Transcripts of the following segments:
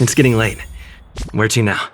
It's getting late. Where to now?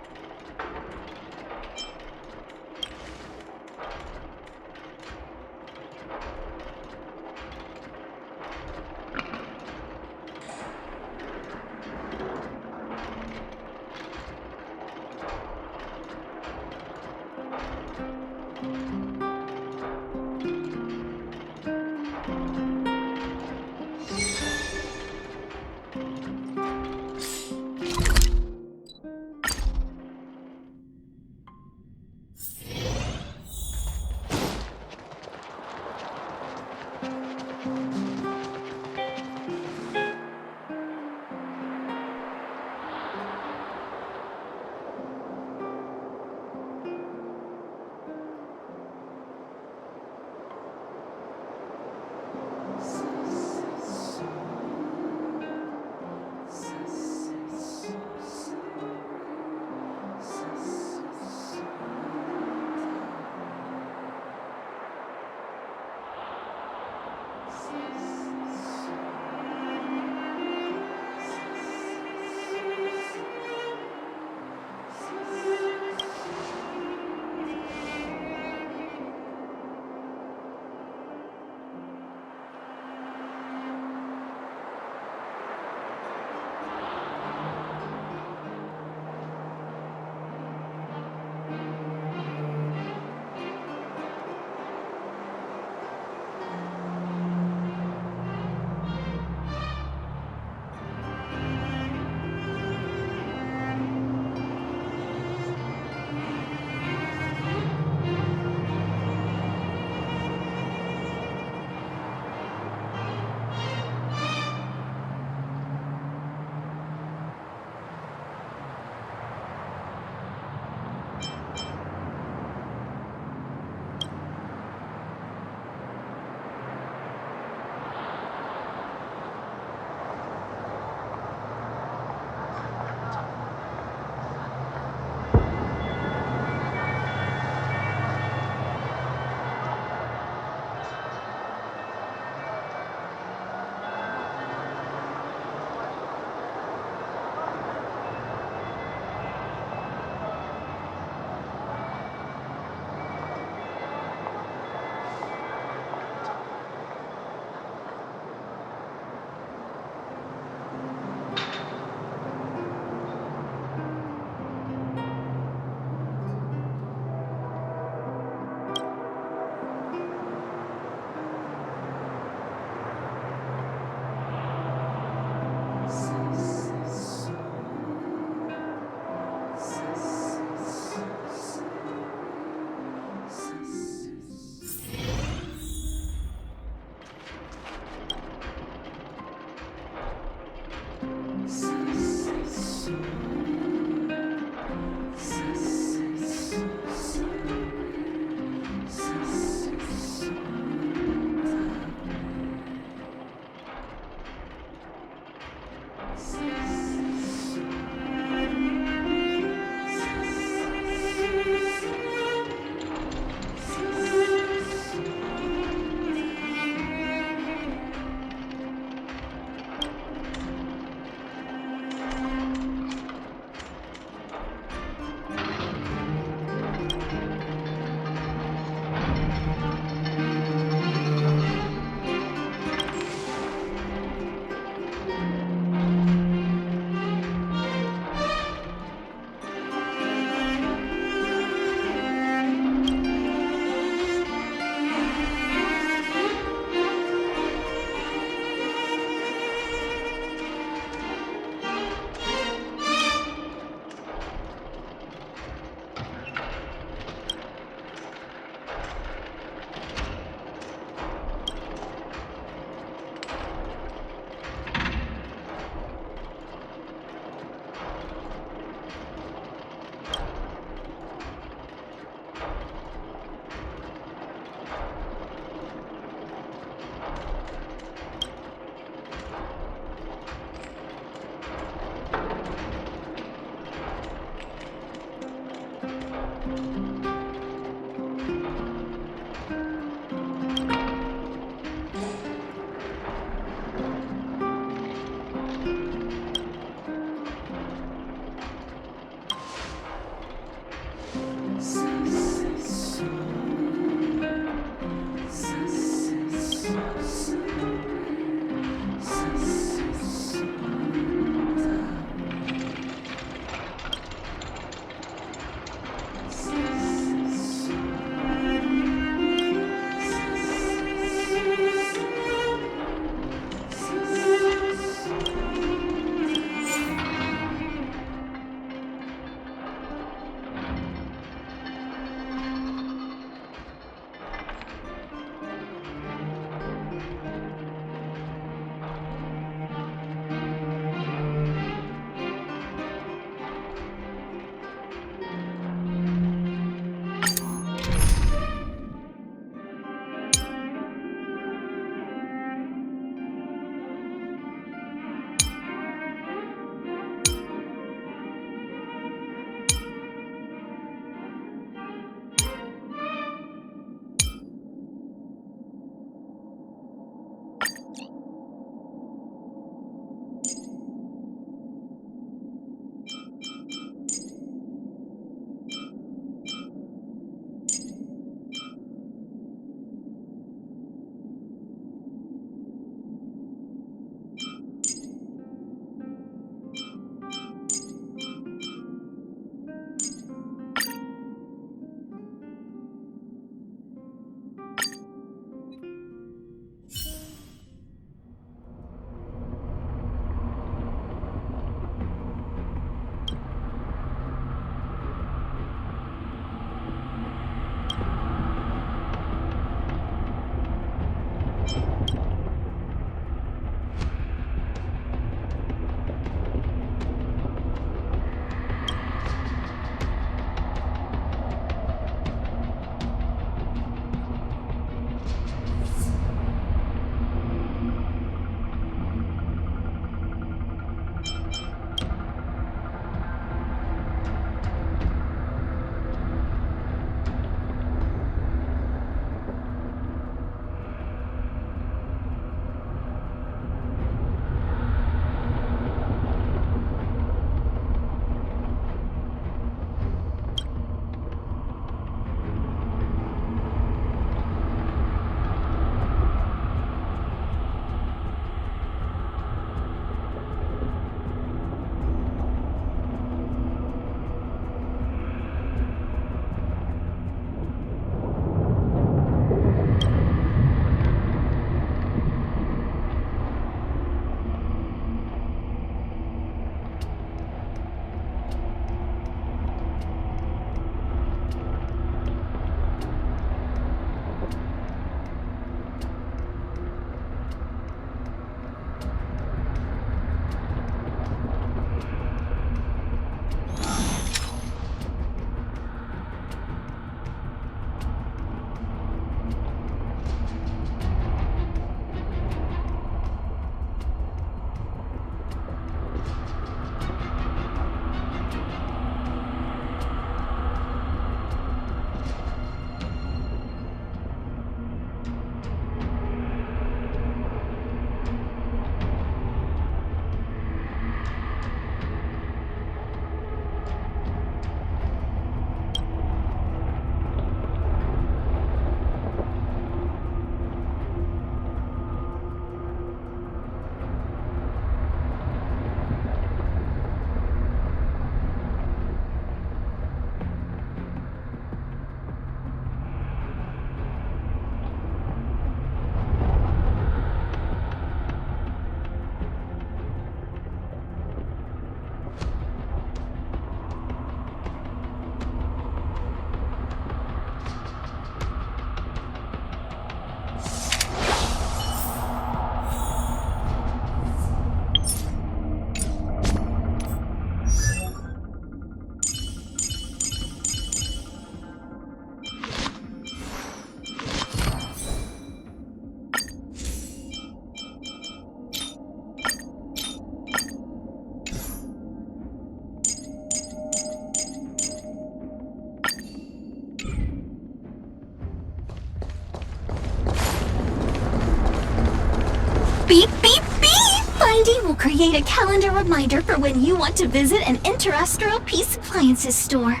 will create a calendar reminder for when you want to visit an Interastral Peace Appliances store.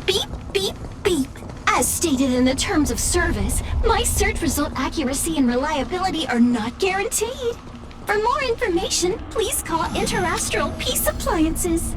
Beep, beep, beep. As stated in the terms of service, my search result accuracy and reliability are not guaranteed. For more information, please call Interastral Peace Appliances.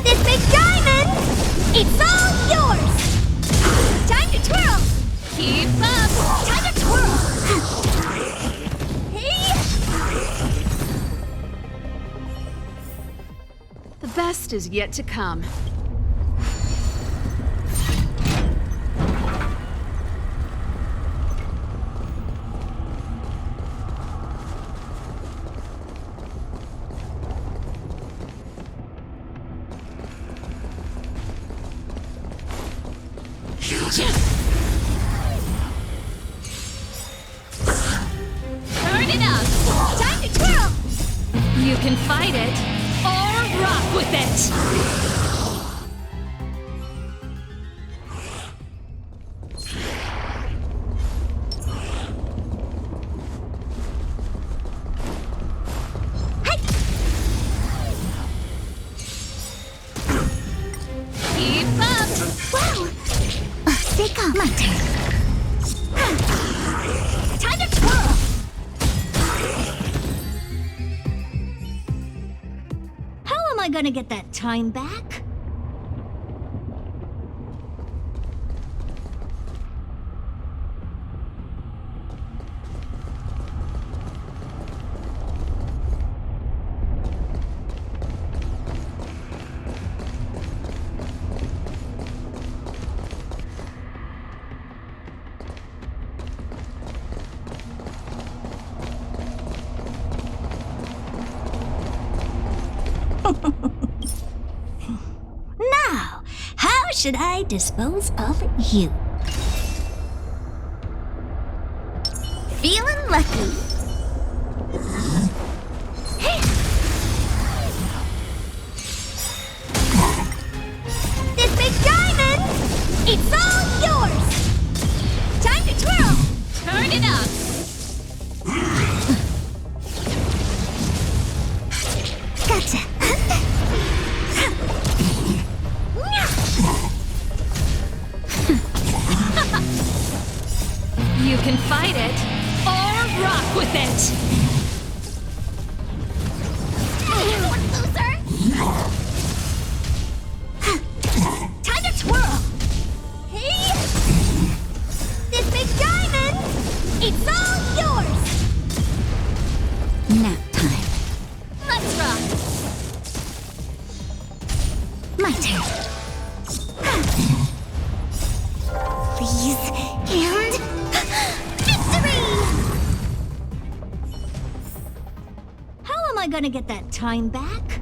This big diamond! It's all yours! Time to twirl! Keep up! Time to twirl! Hey! The best is yet to come. Turn it up! Time to twirl! You can fight it, or rock with it! Hey! Keep up! Wow! Take off my turn. Time to twirl! How am I gonna get that time back? should I dispose of you? Feeling lucky. This big diamond, it's all yours. Time to twirl. Turn it up. Gotcha. You can fight it or rock with it. Loser. Time to twirl. Hey. This big diamond, it's all yours. Nap time. Let's rock. My turn. Please, and victory! How am I gonna get that time back?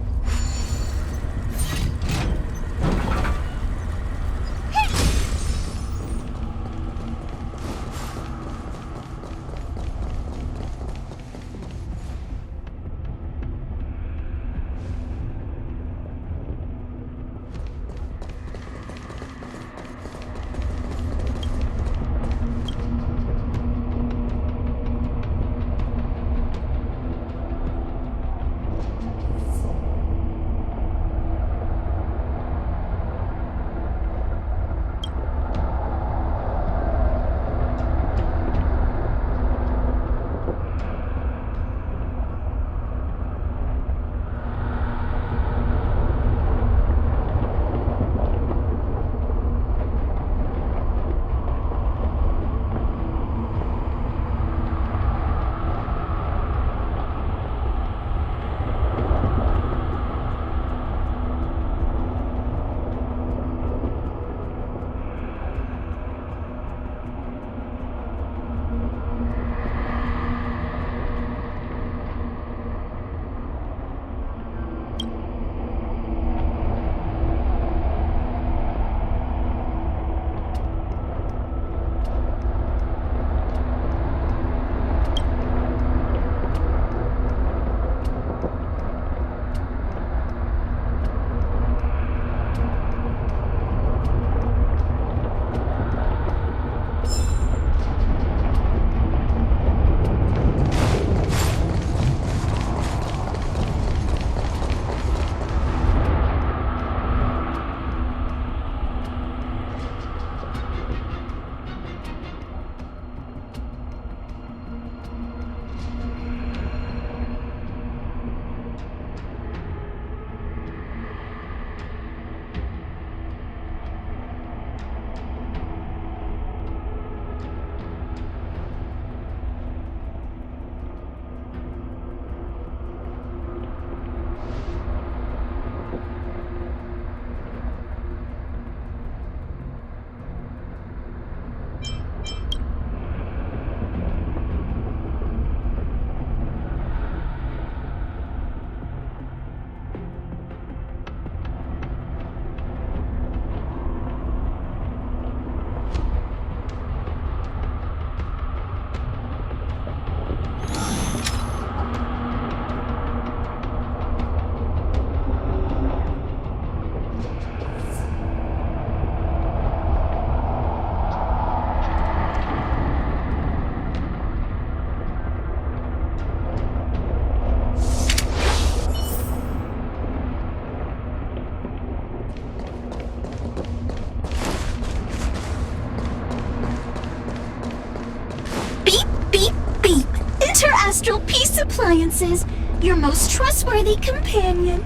Astral Peace Appliances, your most trustworthy companion.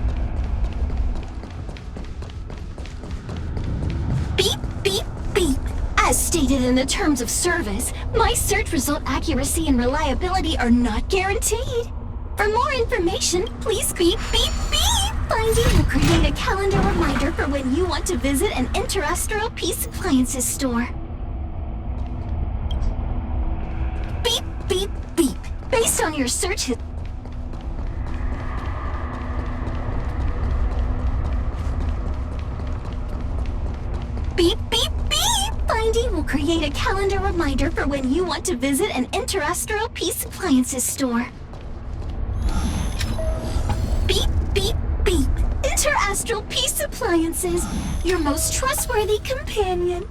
Beep, beep, beep. As stated in the terms of service, my search result accuracy and reliability are not guaranteed. For more information, please beep, beep, beep. Finding will create a calendar reminder for when you want to visit an Interastral Peace Appliances store. Beep, beep, beep. Based on your search beep, beep, beep. Finding will create a calendar reminder for when you want to visit an Interastral Peace Appliances store. Beep, beep, beep. Interastral Peace Appliances, your most trustworthy companion.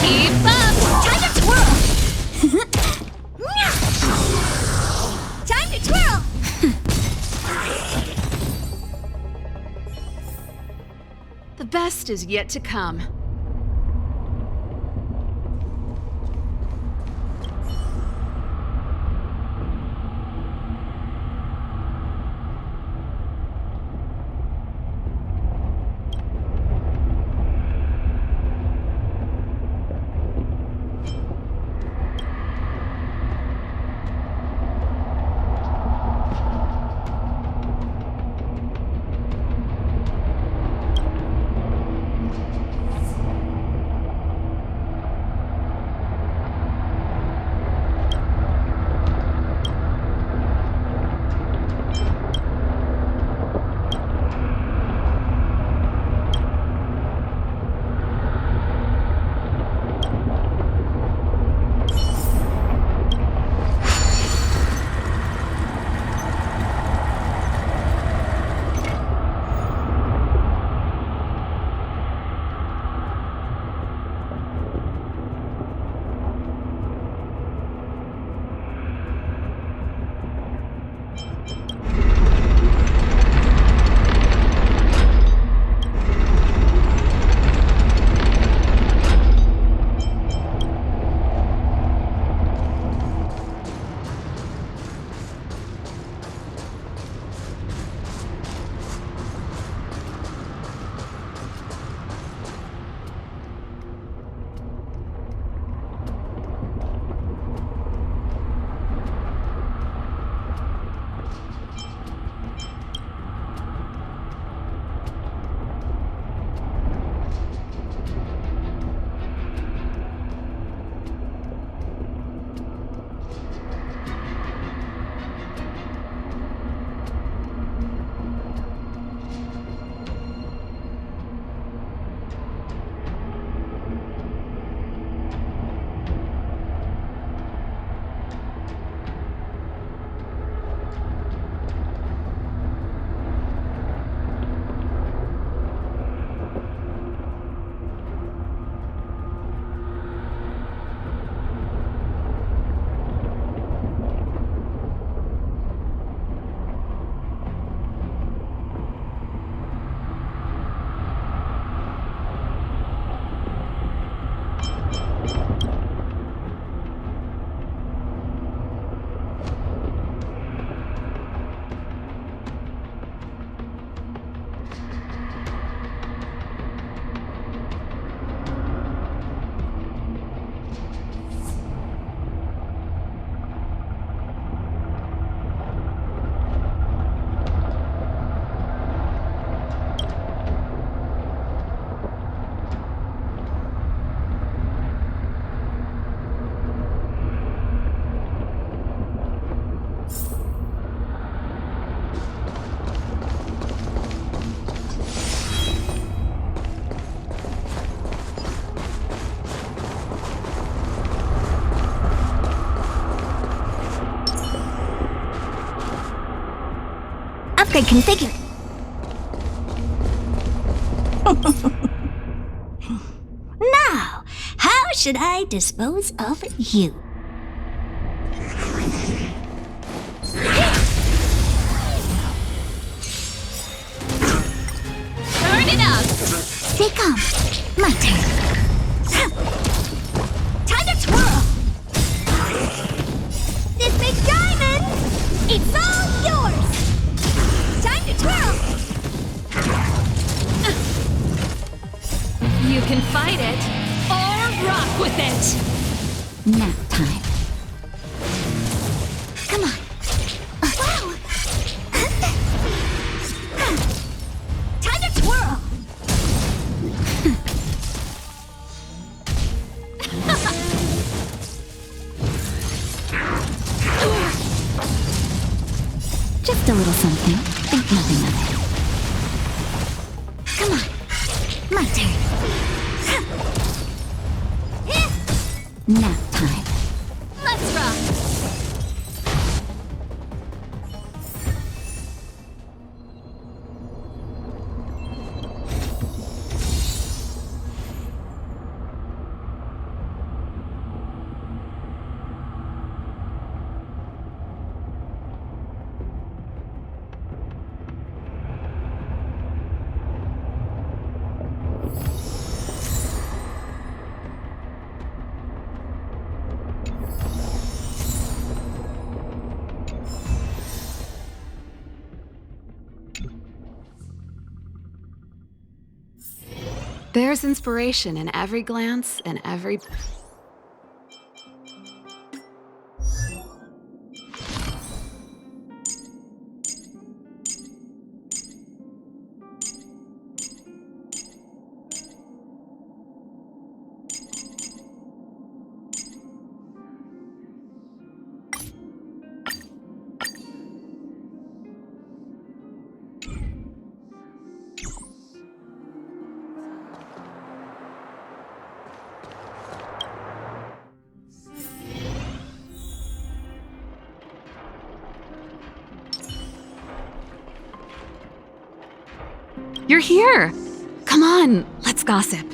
Keep up! Time to twirl! Time to twirl! The best is yet to come. Upgrade configured. Now, how should I dispose of you? it up! Stay calm. My turn. Time to twirl! This big diamond! It's all yours! Time to twirl! You can fight it, or rock with it! Nap time. Come on. Wow! Time to twirl! Just a little something. Think nothing of it. Come on. My turn. Nap time. Let's rock! There's inspiration in every glance and every... You're here! Come on, let's gossip.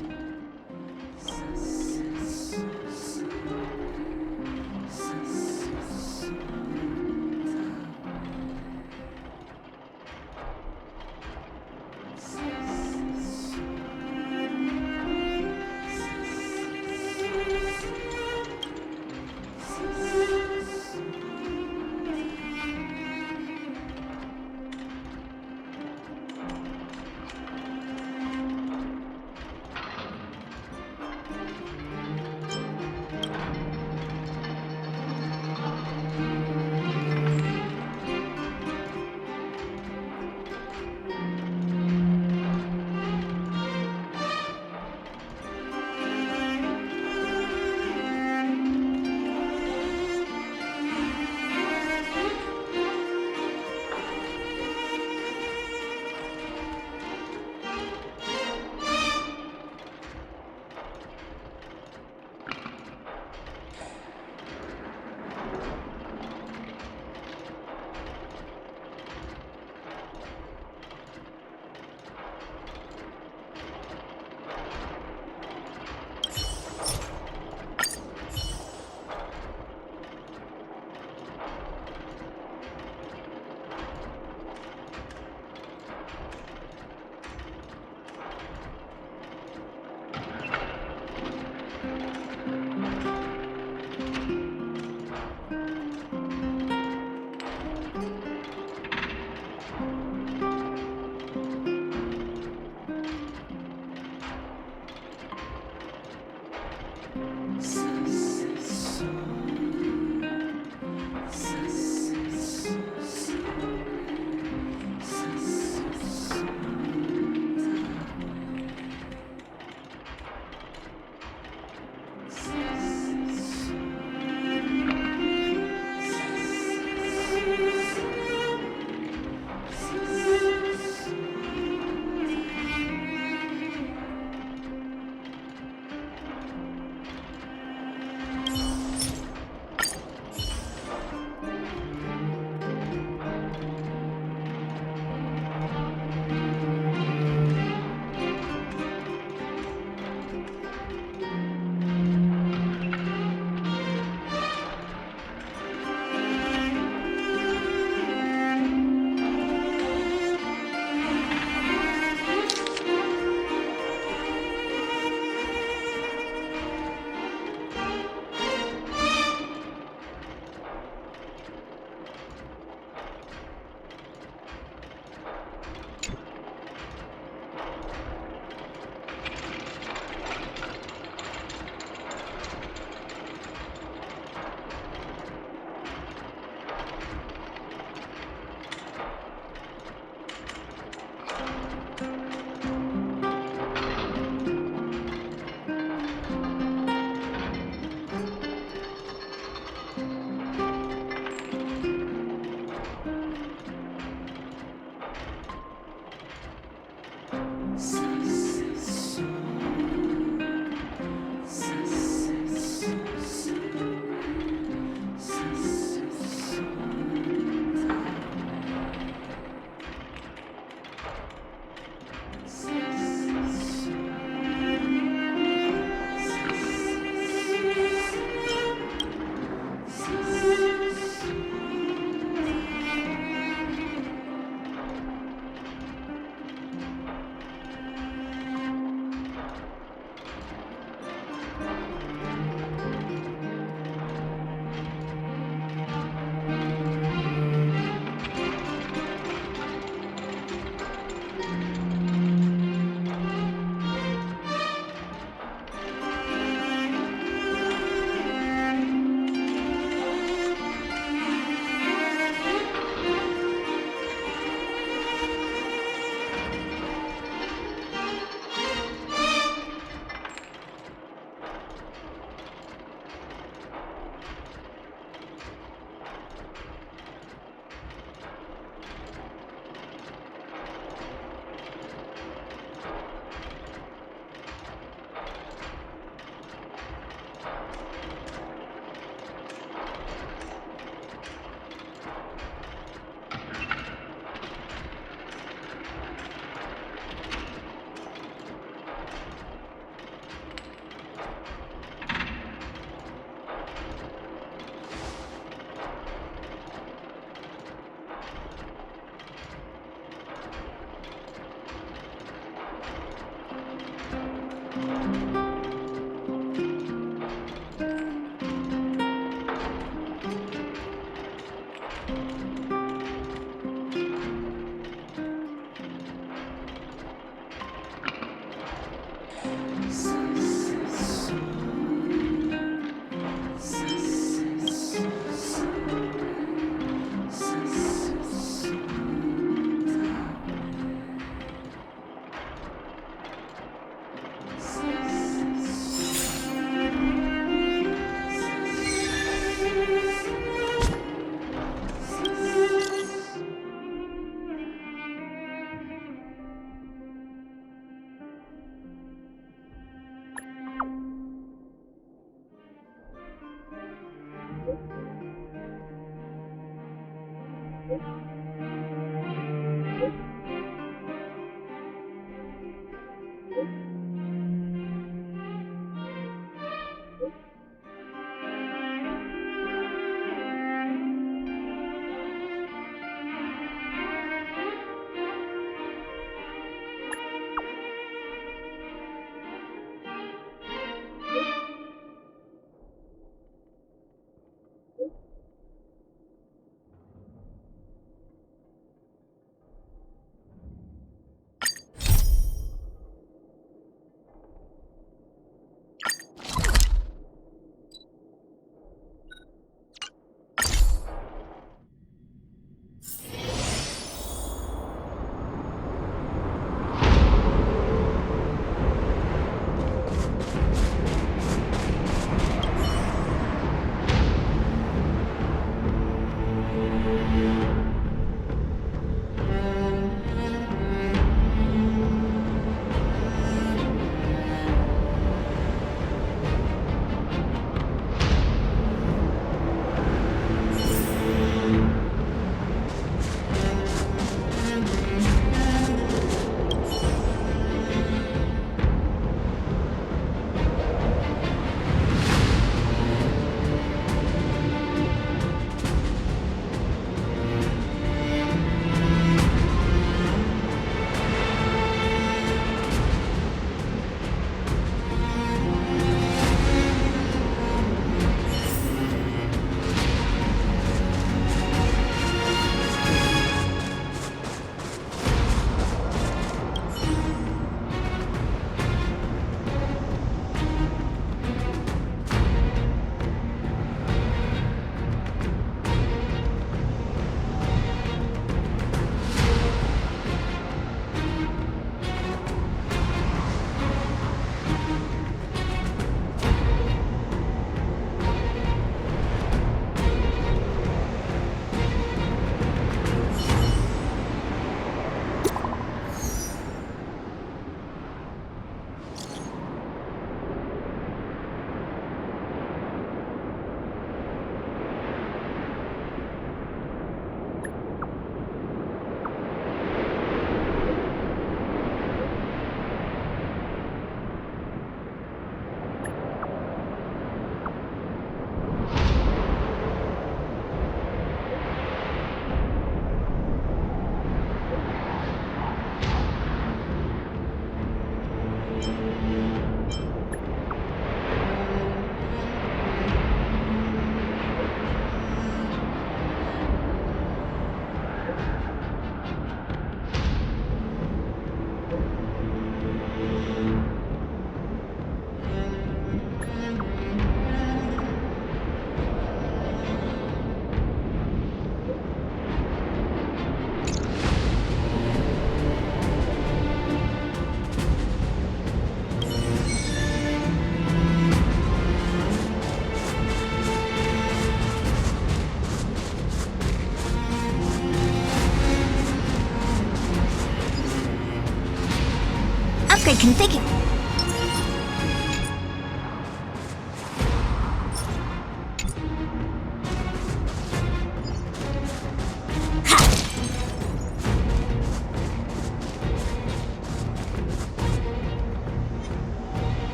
Upgrade configured.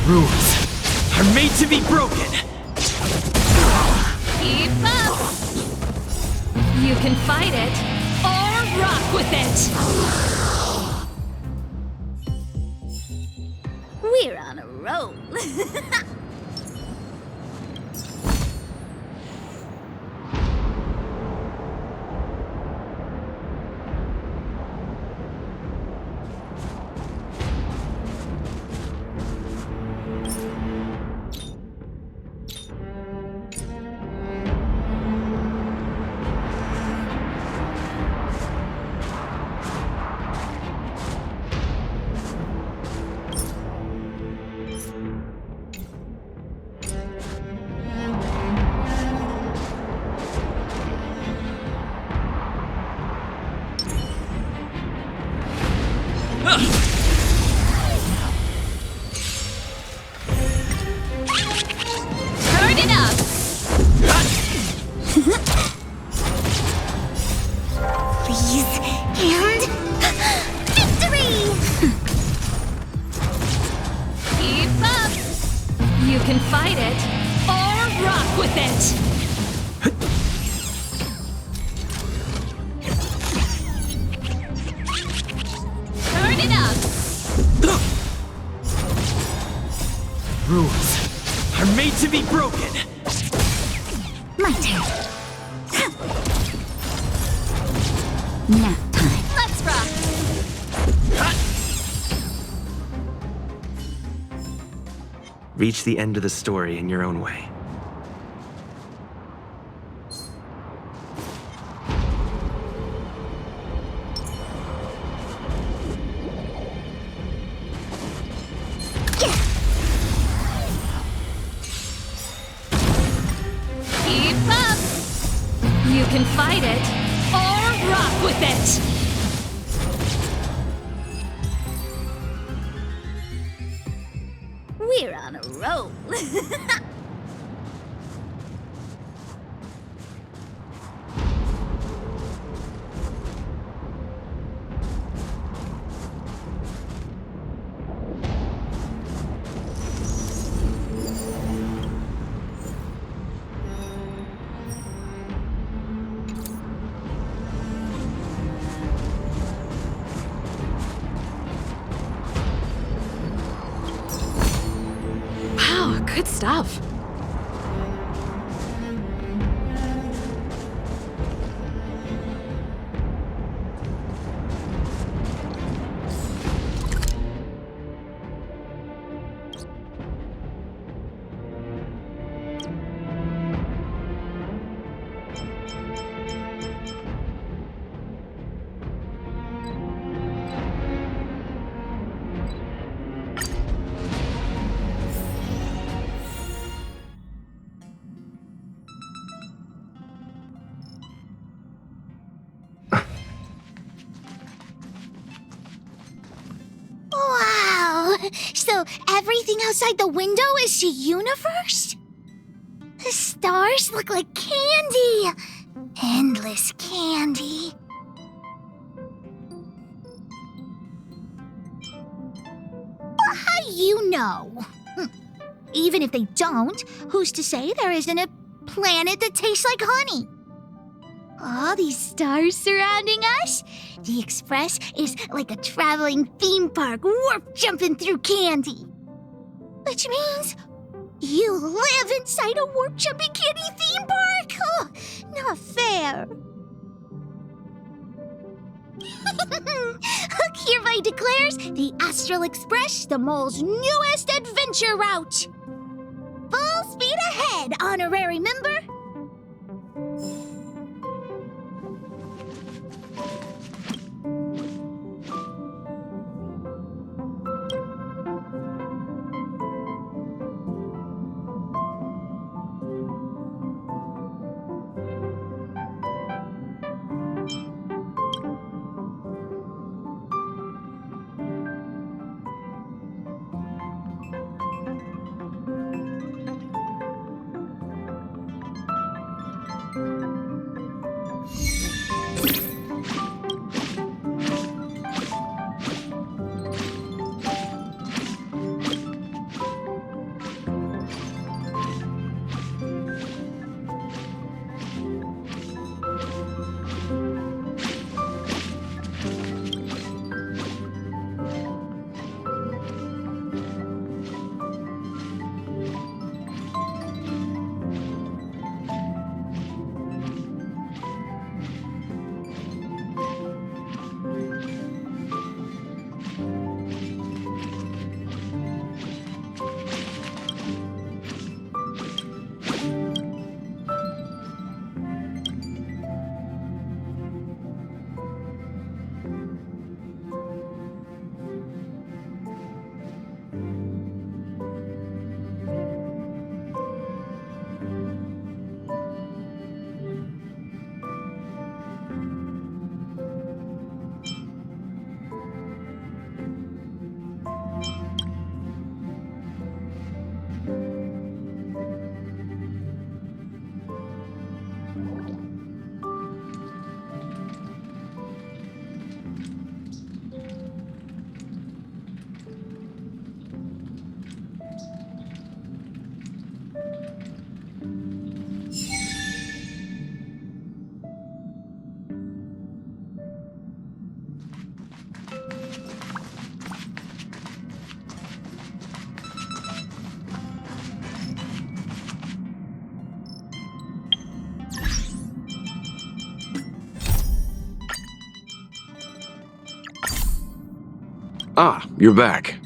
Rules are made to be broken. Keep up! You can fight it, or rock with it! We're on a roll. Turn it up! Please, and victory! Keep up! You can fight it, or rock with it! Turn it up! Rules are made to be broken. My turn. Nap time. Let's rock! Reach the end of the story in your own way. Keep up! You can fight it, or rock with it! We're on a roll. Wow, good stuff. Wow! So everything outside the window is the universe? The stars look like candy! Endless candy. Well, how do you know? Even if they don't, who's to say there isn't a planet that tastes like honey? All these stars surrounding us? The Express is like a traveling theme park, warp jumping through candy. Which means You live inside a warp jumping kitty theme park? Oh, not fair. Hereby declares the Astral Express the mole's newest adventure route. Full speed ahead, honorary member. Ah, you're back.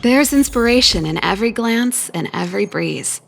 There's inspiration in every glance and every breeze.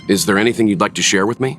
Is there anything you'd like to share with me?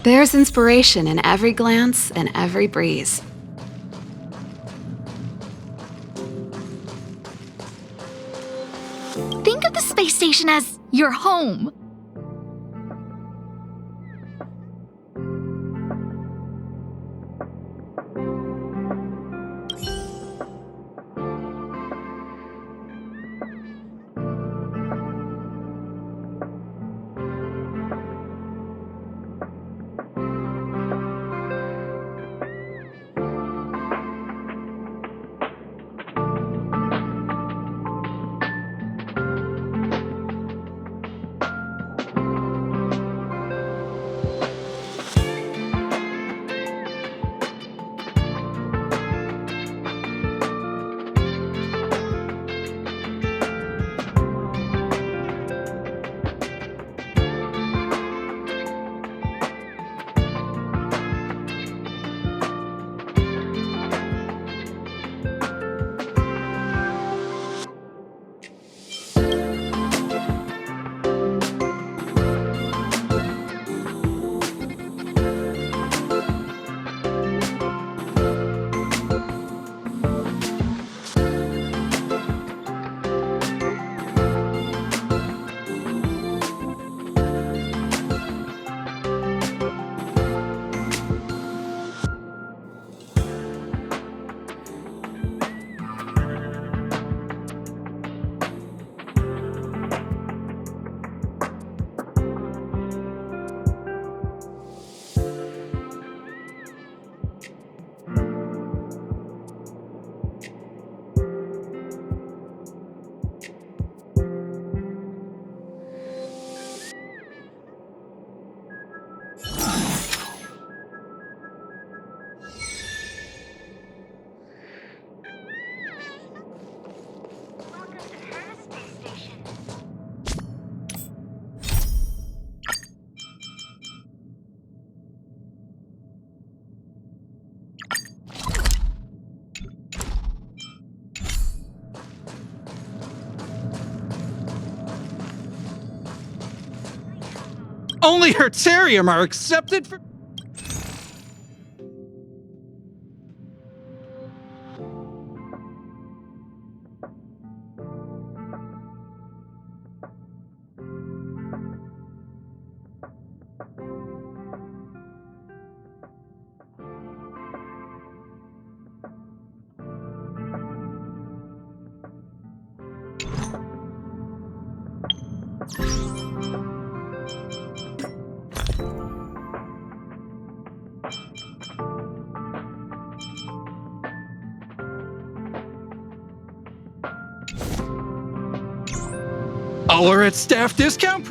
There's inspiration in every glance and every breeze. Think of the space station as your home. Only Hertarium are accepted for... All are at staff discount.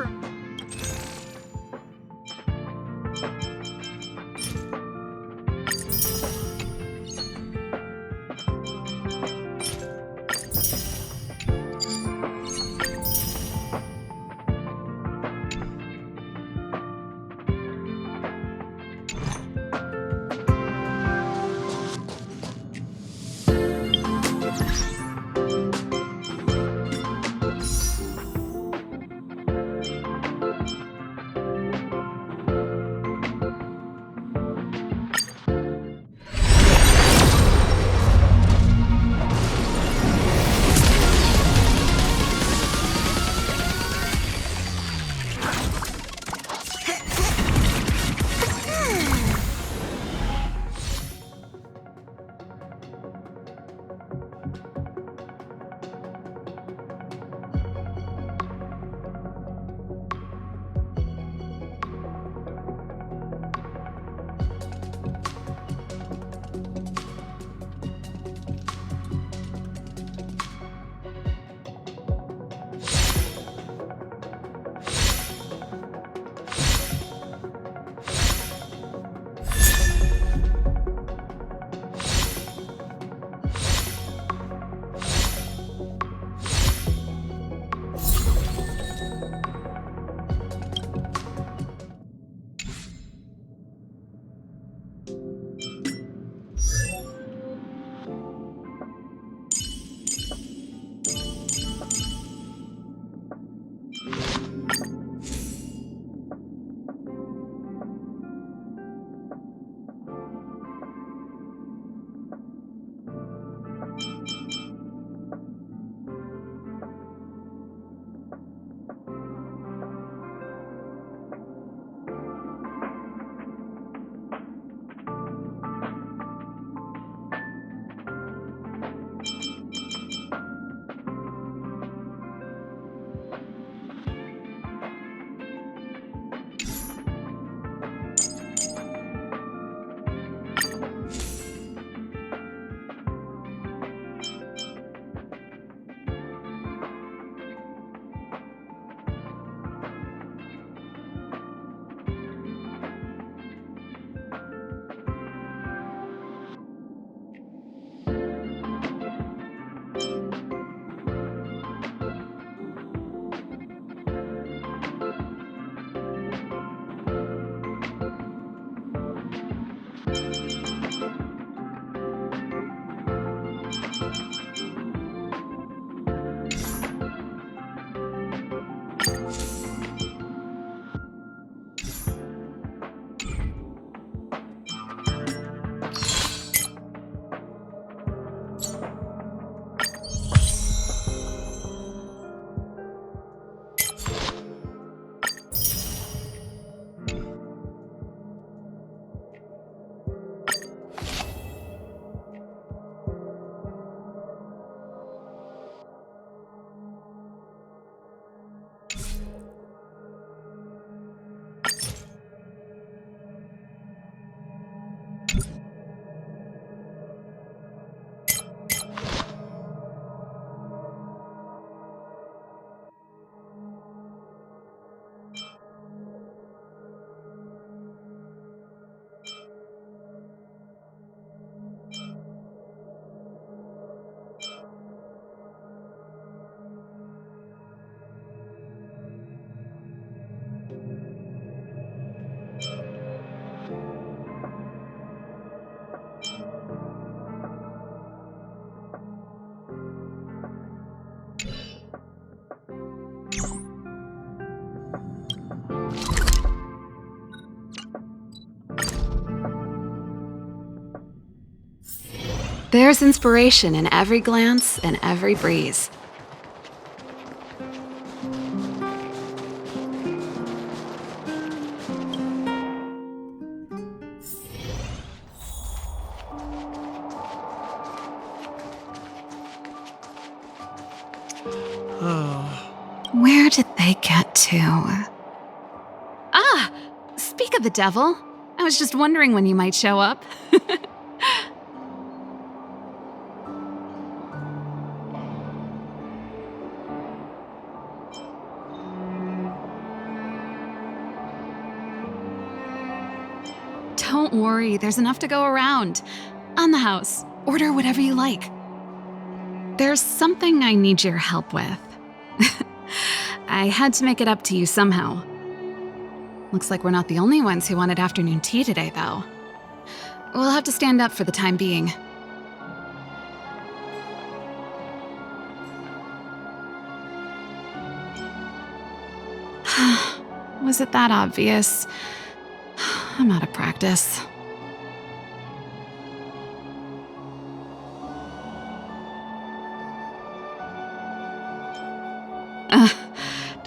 There's inspiration in every glance and every breeze. Where did they get to? Ah! Speak of the devil. I was just wondering when you might show up. Don't worry, there's enough to go around. On the house, order whatever you like. There's something I need your help with. I had to make it up to you somehow. Looks like we're not the only ones who wanted afternoon tea today, though. We'll have to stand up for the time being. Was it that obvious? I'm out of practice.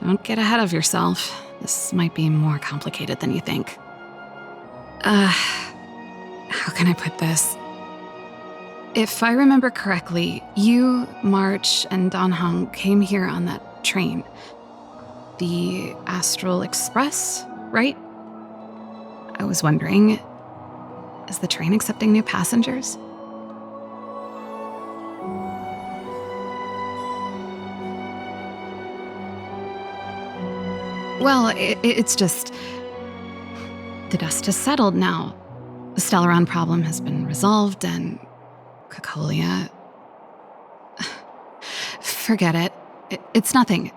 Don't get ahead of yourself. This might be more complicated than you think. How can I put this? If I remember correctly, you, March, and Don Hong came here on that train. The Astral Express, right? I was wondering, is the train accepting new passengers? Well, it's just... the dust has settled now. The Stellaron problem has been resolved, and Cocolia... Forget it. It's nothing.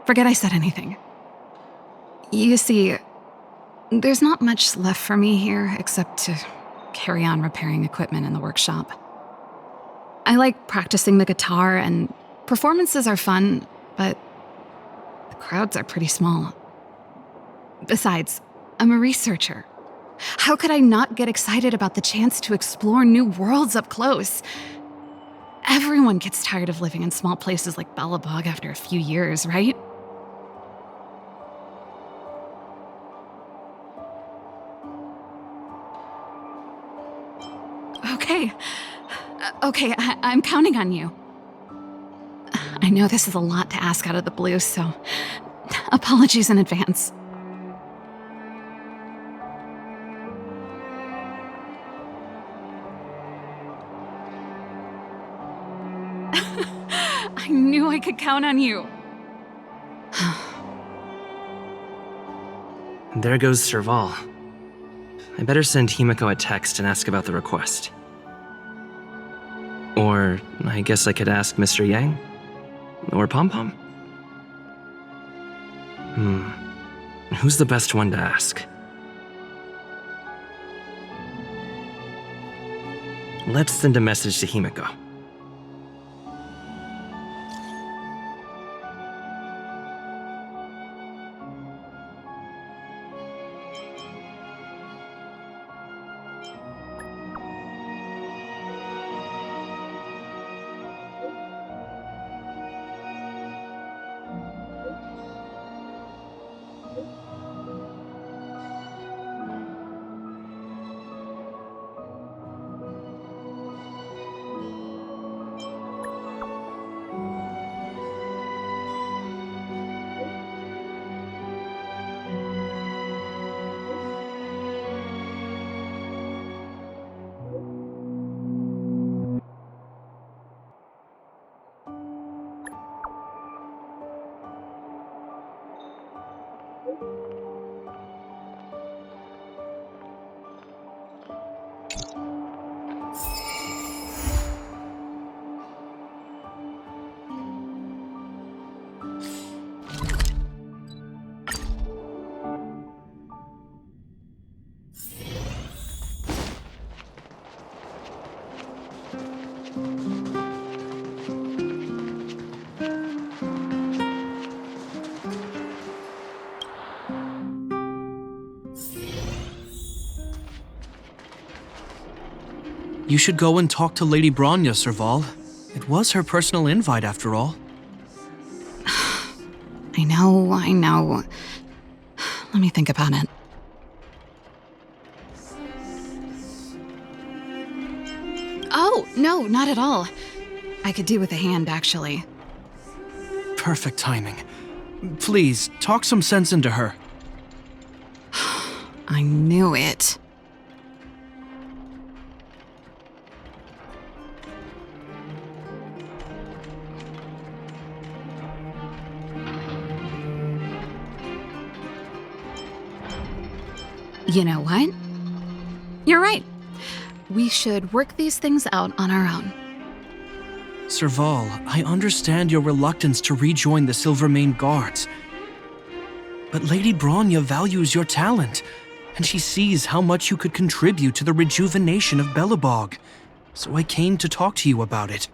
Forget I said anything. You see, there's not much left for me here except to carry on repairing equipment in the workshop. I like practicing the guitar, and performances are fun, but the crowds are pretty small. Besides, I'm a researcher. How could I not get excited about the chance to explore new worlds up close? Everyone gets tired of living in small places like Bellabog after a few years, right? Okay, I'm counting on you. I know this is a lot to ask out of the blue, so apologies in advance. I knew I could count on you. There goes Serval. I better send Himiko a text and ask about the request. Or I guess I could ask Mr. Yang? Or Pom Pom? Who's the best one to ask? Let's send a message to Himiko. You should go and talk to Lady Bronya, Serval. It was her personal invite, after all. I know. Let me think about it. Oh, no, not at all. I could do with a hand, actually. Perfect timing. Please, talk some sense into her. I knew it. You know what? You're right. We should work these things out on our own. Serval, I understand your reluctance to rejoin the Silvermane Guards. But Lady Bronya values your talent, and she sees how much you could contribute to the rejuvenation of Belobog. So I came to talk to you about it.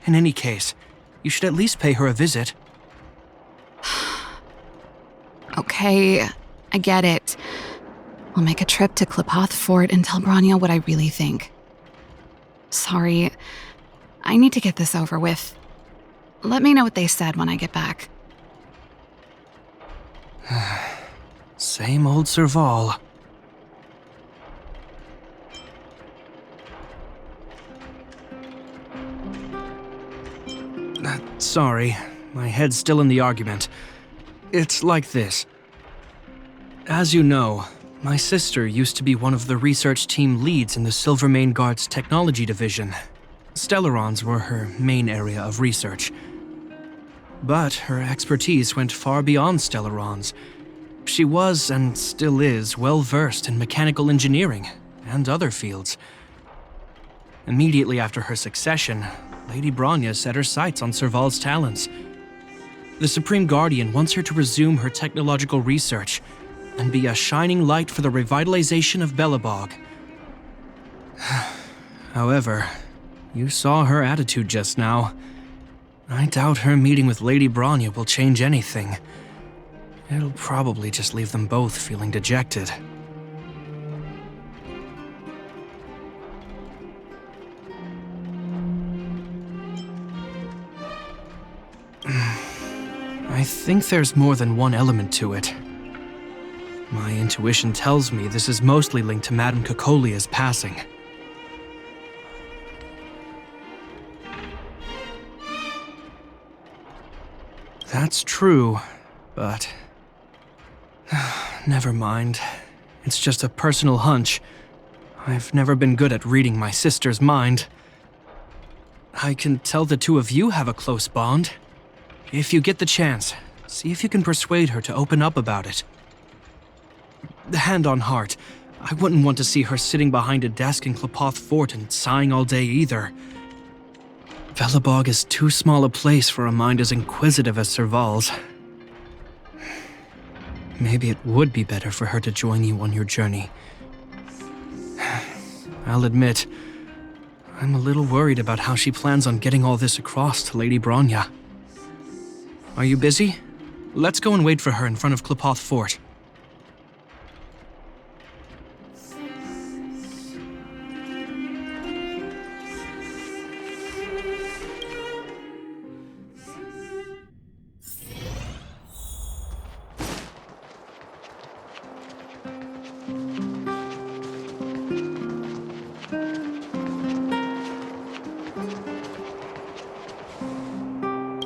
In any case, you should at least pay her a visit. Okay, I get it. I'll make a trip to Klipoth Fort and tell Bronya what I really think. Sorry, I need to get this over with. Let me know what they said when I get back. Same old Serval. Sorry, my head's still in the argument. It's like this. As you know, my sister used to be one of the research team leads in the Silvermane Guard's technology division. Stellarons were her main area of research. But her expertise went far beyond Stellarons. She was, and still is, well versed in mechanical engineering and other fields. Immediately after her succession, Lady Bronya set her sights on Serval's talents. The Supreme Guardian wants her to resume her technological research and be a shining light for the revitalization of Belobog. However, you saw her attitude just now. I doubt her meeting with Lady Bronya will change anything. It'll probably just leave them both feeling dejected. I think there's more than one element to it. My intuition tells me this is mostly linked to Madame Cocolia's passing. That's true, but... never mind. It's just a personal hunch. I've never been good at reading my sister's mind. I can tell the two of you have a close bond. If you get the chance, see if you can persuade her to open up about it. Hand on heart, I wouldn't want to see her sitting behind a desk in Klipoth Fort and sighing all day either. Belobog is too small a place for a mind as inquisitive as Serval's. Maybe it would be better for her to join you on your journey. I'll admit, I'm a little worried about how she plans on getting all this across to Lady Bronya. Are you busy? Let's go and wait for her in front of Klipoth Fort.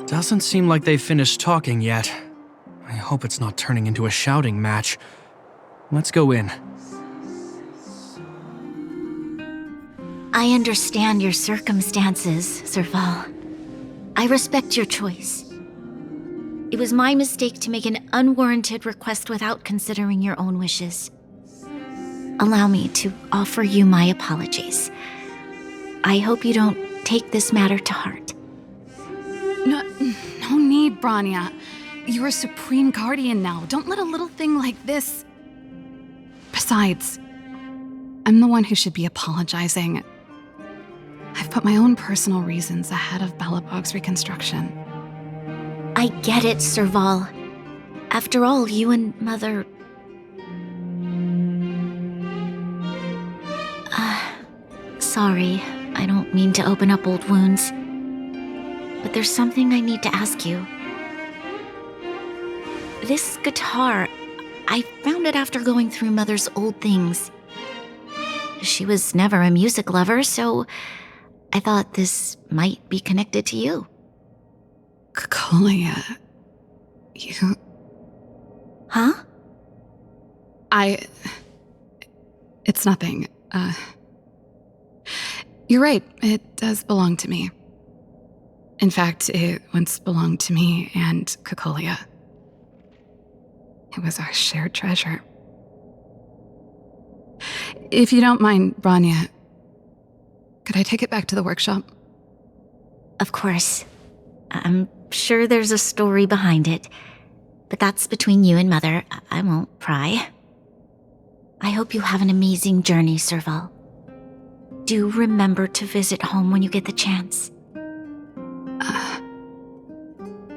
Doesn't seem like they've finished talking yet. I hope it's not turning into a shouting match. Let's go in. I understand your circumstances, Serval. I respect your choice. It was my mistake to make an unwarranted request without considering your own wishes. Allow me to offer you my apologies. I hope you don't take this matter to heart. No need, Bronya. You're a Supreme Guardian now. Don't let a little thing like this... Besides, I'm the one who should be apologizing. I've put my own personal reasons ahead of Belobog's reconstruction. I get it, Serval. After all, you and Mother... sorry. I don't mean to open up old wounds. But there's something I need to ask you. This guitar, I found it after going through Mother's old things. She was never a music lover, so I thought this might be connected to you. Cocolia, you... Huh? It's nothing. You're right, it does belong to me. In fact, it once belonged to me and Cocolia. It was our shared treasure. If you don't mind, Rania, could I take it back to the workshop? Of course. I'm sure there's a story behind it, but that's between you and Mother. I won't pry. I hope you have an amazing journey, Serval. Do remember to visit home when you get the chance.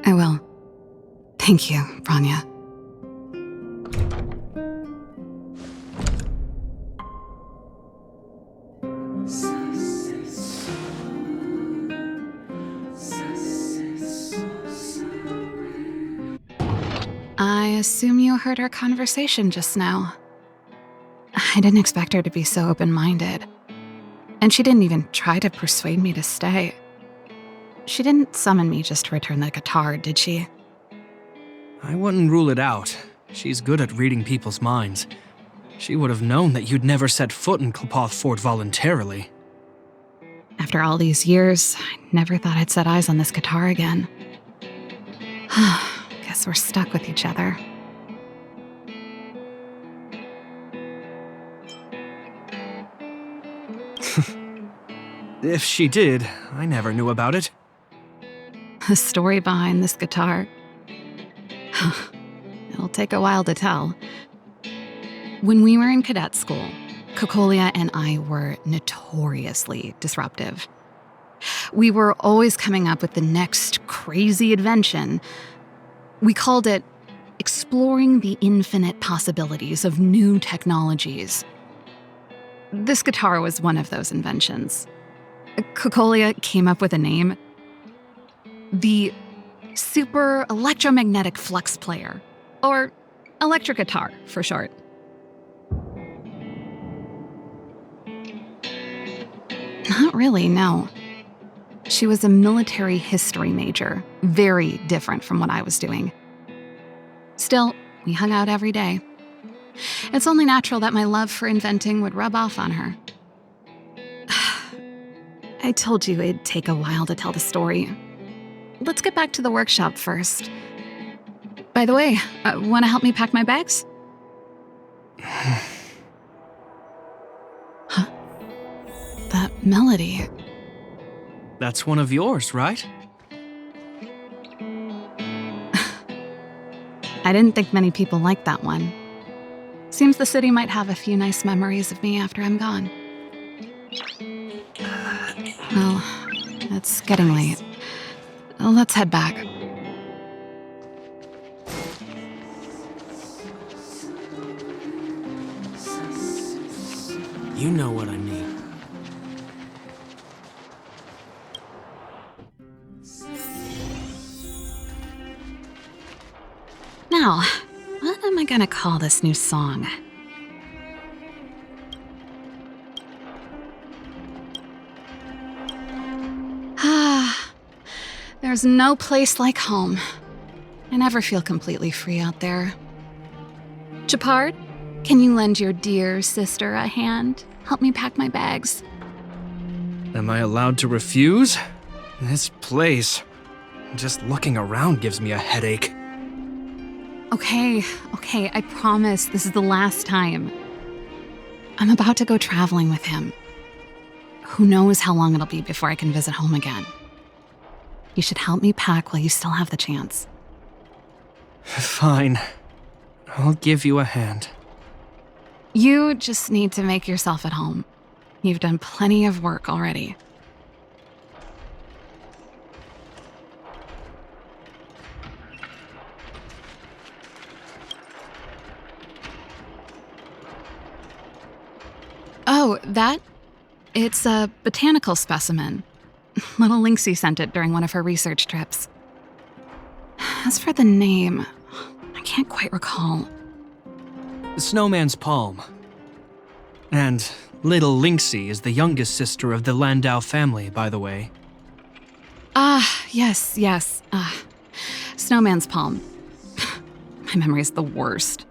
I will. Thank you, Rania. I assume you heard our conversation just now. I didn't expect her to be so open-minded. And she didn't even try to persuade me to stay. She didn't summon me just to return the guitar, did she? I wouldn't rule it out. She's good at reading people's minds. She would have known that you'd never set foot in Kilpath Fort voluntarily. After all these years, I never thought I'd set eyes on this guitar again. Guess we're stuck with each other. If she did, I never knew about it. The story behind this guitar. It'll take a while to tell. When we were in cadet school, Cocolia and I were notoriously disruptive. We were always coming up with the next crazy invention. We called it exploring the infinite possibilities of new technologies. This guitar was one of those inventions. Cocolia came up with a name. The Super Electromagnetic Flux Player, or electric guitar for short. Not really, no. She was a military history major, very different from what I was doing. Still, we hung out every day. It's only natural that my love for inventing would rub off on her. I told you it'd take a while to tell the story. Let's get back to the workshop first. By the way, want to help me pack my bags? Huh? That melody. That's one of yours, right? I didn't think many people liked that one. Seems the city might have a few nice memories of me after I'm gone. Well, it's getting late. Let's head back. You know what I mean. Now, what am I gonna call this new song? There's no place like home. I never feel completely free out there. Chapard, can you lend your dear sister a hand? Help me pack my bags. Am I allowed to refuse? This place, just looking around gives me a headache. Okay, I promise this is the last time. I'm about to go traveling with him. Who knows how long it'll be before I can visit home again. You should help me pack while you still have the chance. Fine. I'll give you a hand. You just need to make yourself at home. You've done plenty of work already. Oh, that It's a botanical specimen. Little Lynxie sent it during one of her research trips. As for the name, I can't quite recall. Snowman's palm. And little Lynxie is the youngest sister of the Landau family, by the way. Yes. Snowman's palm. My memory's the worst.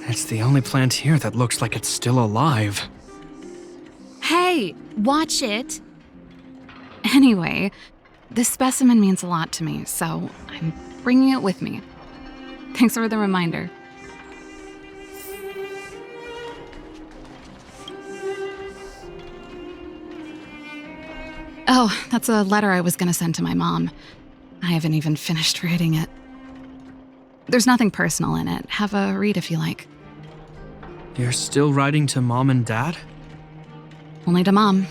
It's the only plant here that looks like it's still alive. Hey, watch it! Anyway, this specimen means a lot to me, so I'm bringing it with me. Thanks for the reminder. Oh, that's a letter I was gonna send to my mom. I haven't even finished reading it. There's nothing personal in it. Have a read if you like. You're still writing to Mom and Dad? Only to Mom.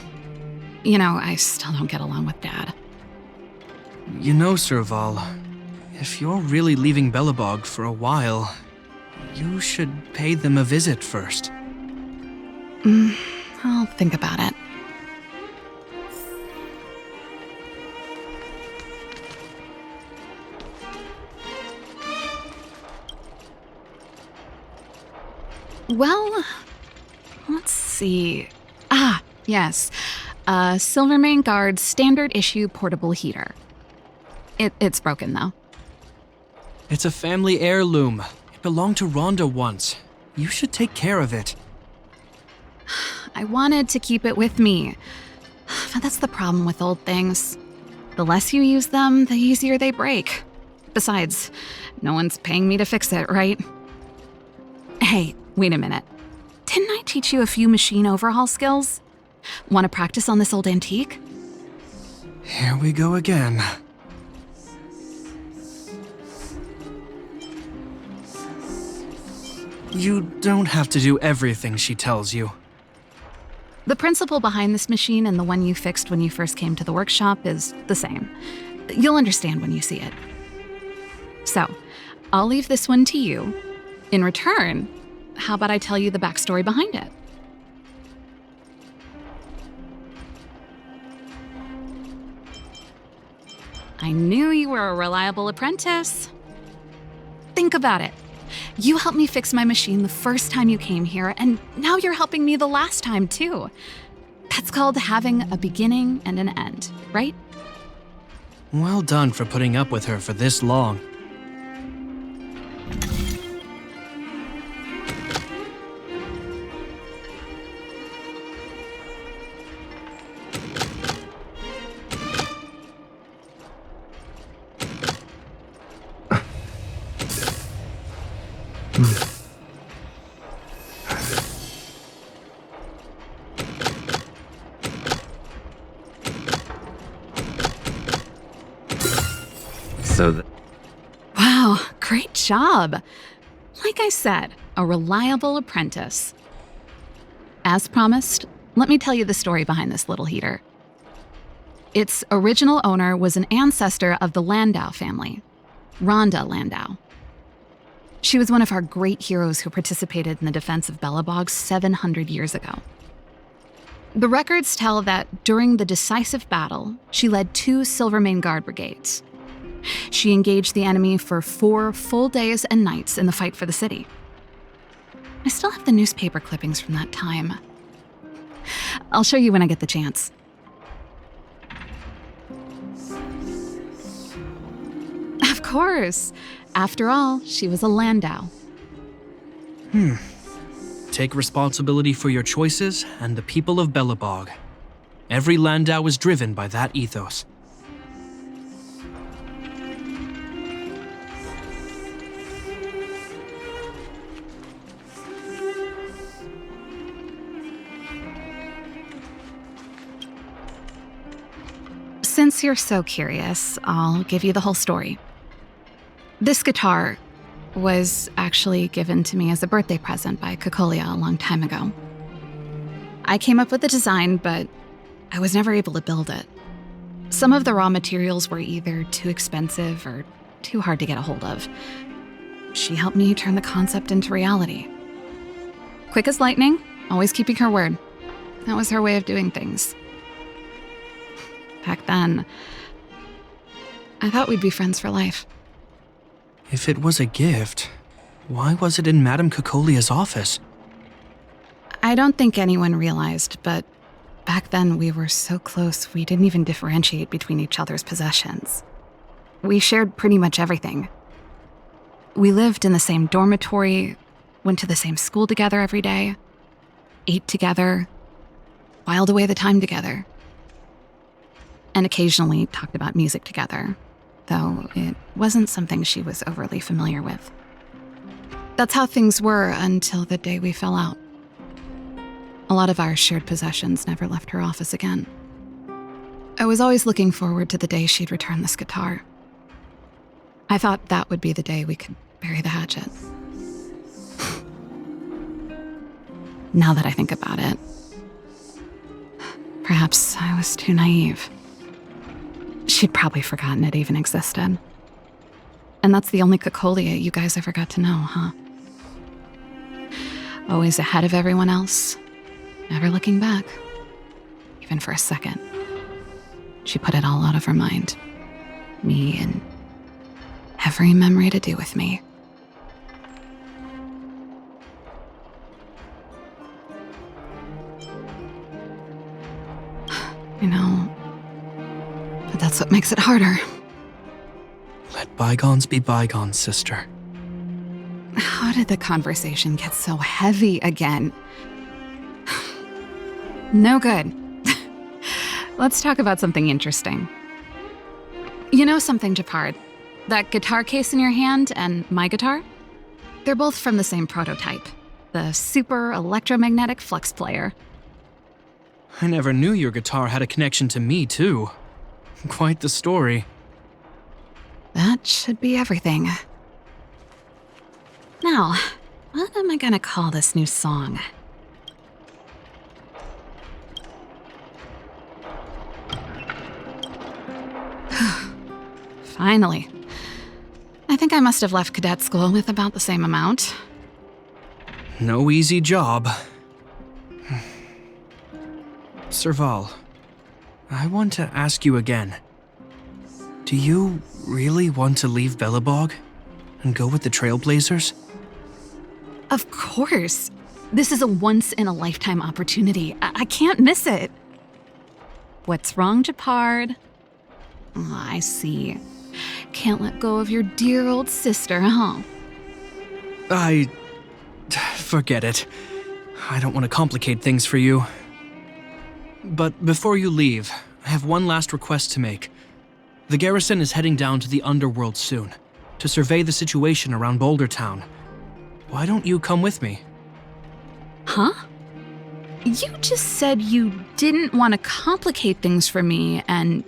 You know, I still don't get along with Dad. You know, Serval, if you're really leaving Belobog for a while, you should pay them a visit first. I'll think about it. Well, let's see. Yes. Silvermane Guard's standard issue portable heater. It's broken, though. It's a family heirloom. It belonged to Rhonda once. You should take care of it. I wanted to keep it with me. But that's the problem with old things. The less you use them, the easier they break. Besides, no one's paying me to fix it, right? Hey, wait a minute. Didn't I teach you a few machine overhaul skills? Want to practice on this old antique? Here we go again. You don't have to do everything she tells you. The principle behind this machine and the one you fixed when you first came to the workshop is the same. You'll understand when you see it. So, I'll leave this one to you. In return, how about I tell you the backstory behind it? I knew you were a reliable apprentice. Think about it. You helped me fix my machine the first time you came here, and now you're helping me the last time, too. That's called having a beginning and an end, right? Well done for putting up with her for this long. Wow, great job. Like I said, a reliable apprentice. As promised, let me tell you the story behind this little heater. Its original owner was an ancestor of the Landau family, Rhonda Landau. She was one of our great heroes who participated in the defense of Belobog 700 years ago. The records tell that during the decisive battle, she led 2 Silvermane Guard brigades. She engaged the enemy for 4 full days and nights in the fight for the city. I still have the newspaper clippings from that time. I'll show you when I get the chance. Of course. After all, she was a Landau. Take responsibility for your choices and the people of Belobog. Every Landau is driven by that ethos. Since you're so curious, I'll give you the whole story. This guitar was actually given to me as a birthday present by Kokolia a long time ago. I came up with the design, but I was never able to build it. Some of the raw materials were either too expensive or too hard to get a hold of. She helped me turn the concept into reality. Quick as lightning, always keeping her word. That was her way of doing things. Back then, I thought we'd be friends for life. If it was a gift, why was it in Madame Cocolia's office? I don't think anyone realized, but back then we were so close we didn't even differentiate between each other's possessions. We shared pretty much everything. We lived in the same dormitory, went to the same school together every day, ate together, whiled away the time together, and occasionally talked about music together, though it wasn't something she was overly familiar with. That's how things were until the day we fell out. A lot of our shared possessions never left her office again. I was always looking forward to the day she'd return this guitar. I thought that would be the day we could bury the hatchet. Now that I think about it, perhaps I was too naive. She'd probably forgotten it even existed. And that's the only Cocolia you guys ever got to know, huh? Always ahead of everyone else, never looking back, even for a second. She put it all out of her mind. Me and every memory to do with me. You know, but that's what makes it harder. Let bygones be bygones, sister. How did the conversation get so heavy again? No good. Let's talk about something interesting. You know something, Japard? That guitar case in your hand and my guitar? They're both from the same prototype, the Super Electromagnetic Flux Player. I never knew your guitar had a connection to me, too. Quite the story. That should be everything. Now, what am I gonna call this new song? Finally. I think I must have left cadet school with about the same amount. No easy job. Serval, I want to ask you again. Do you really want to leave Belobog and go with the Trailblazers? Of course. This is a once-in-a-lifetime opportunity. I can't miss it. What's wrong, Japard? Oh, I see. Can't let go of your dear old sister, huh? Forget it. I don't want to complicate things for you. But before you leave, I have one last request to make. The garrison is heading down to the underworld soon, to survey the situation around Boulder Town. Why don't you come with me? Huh? You just said you didn't want to complicate things for me, and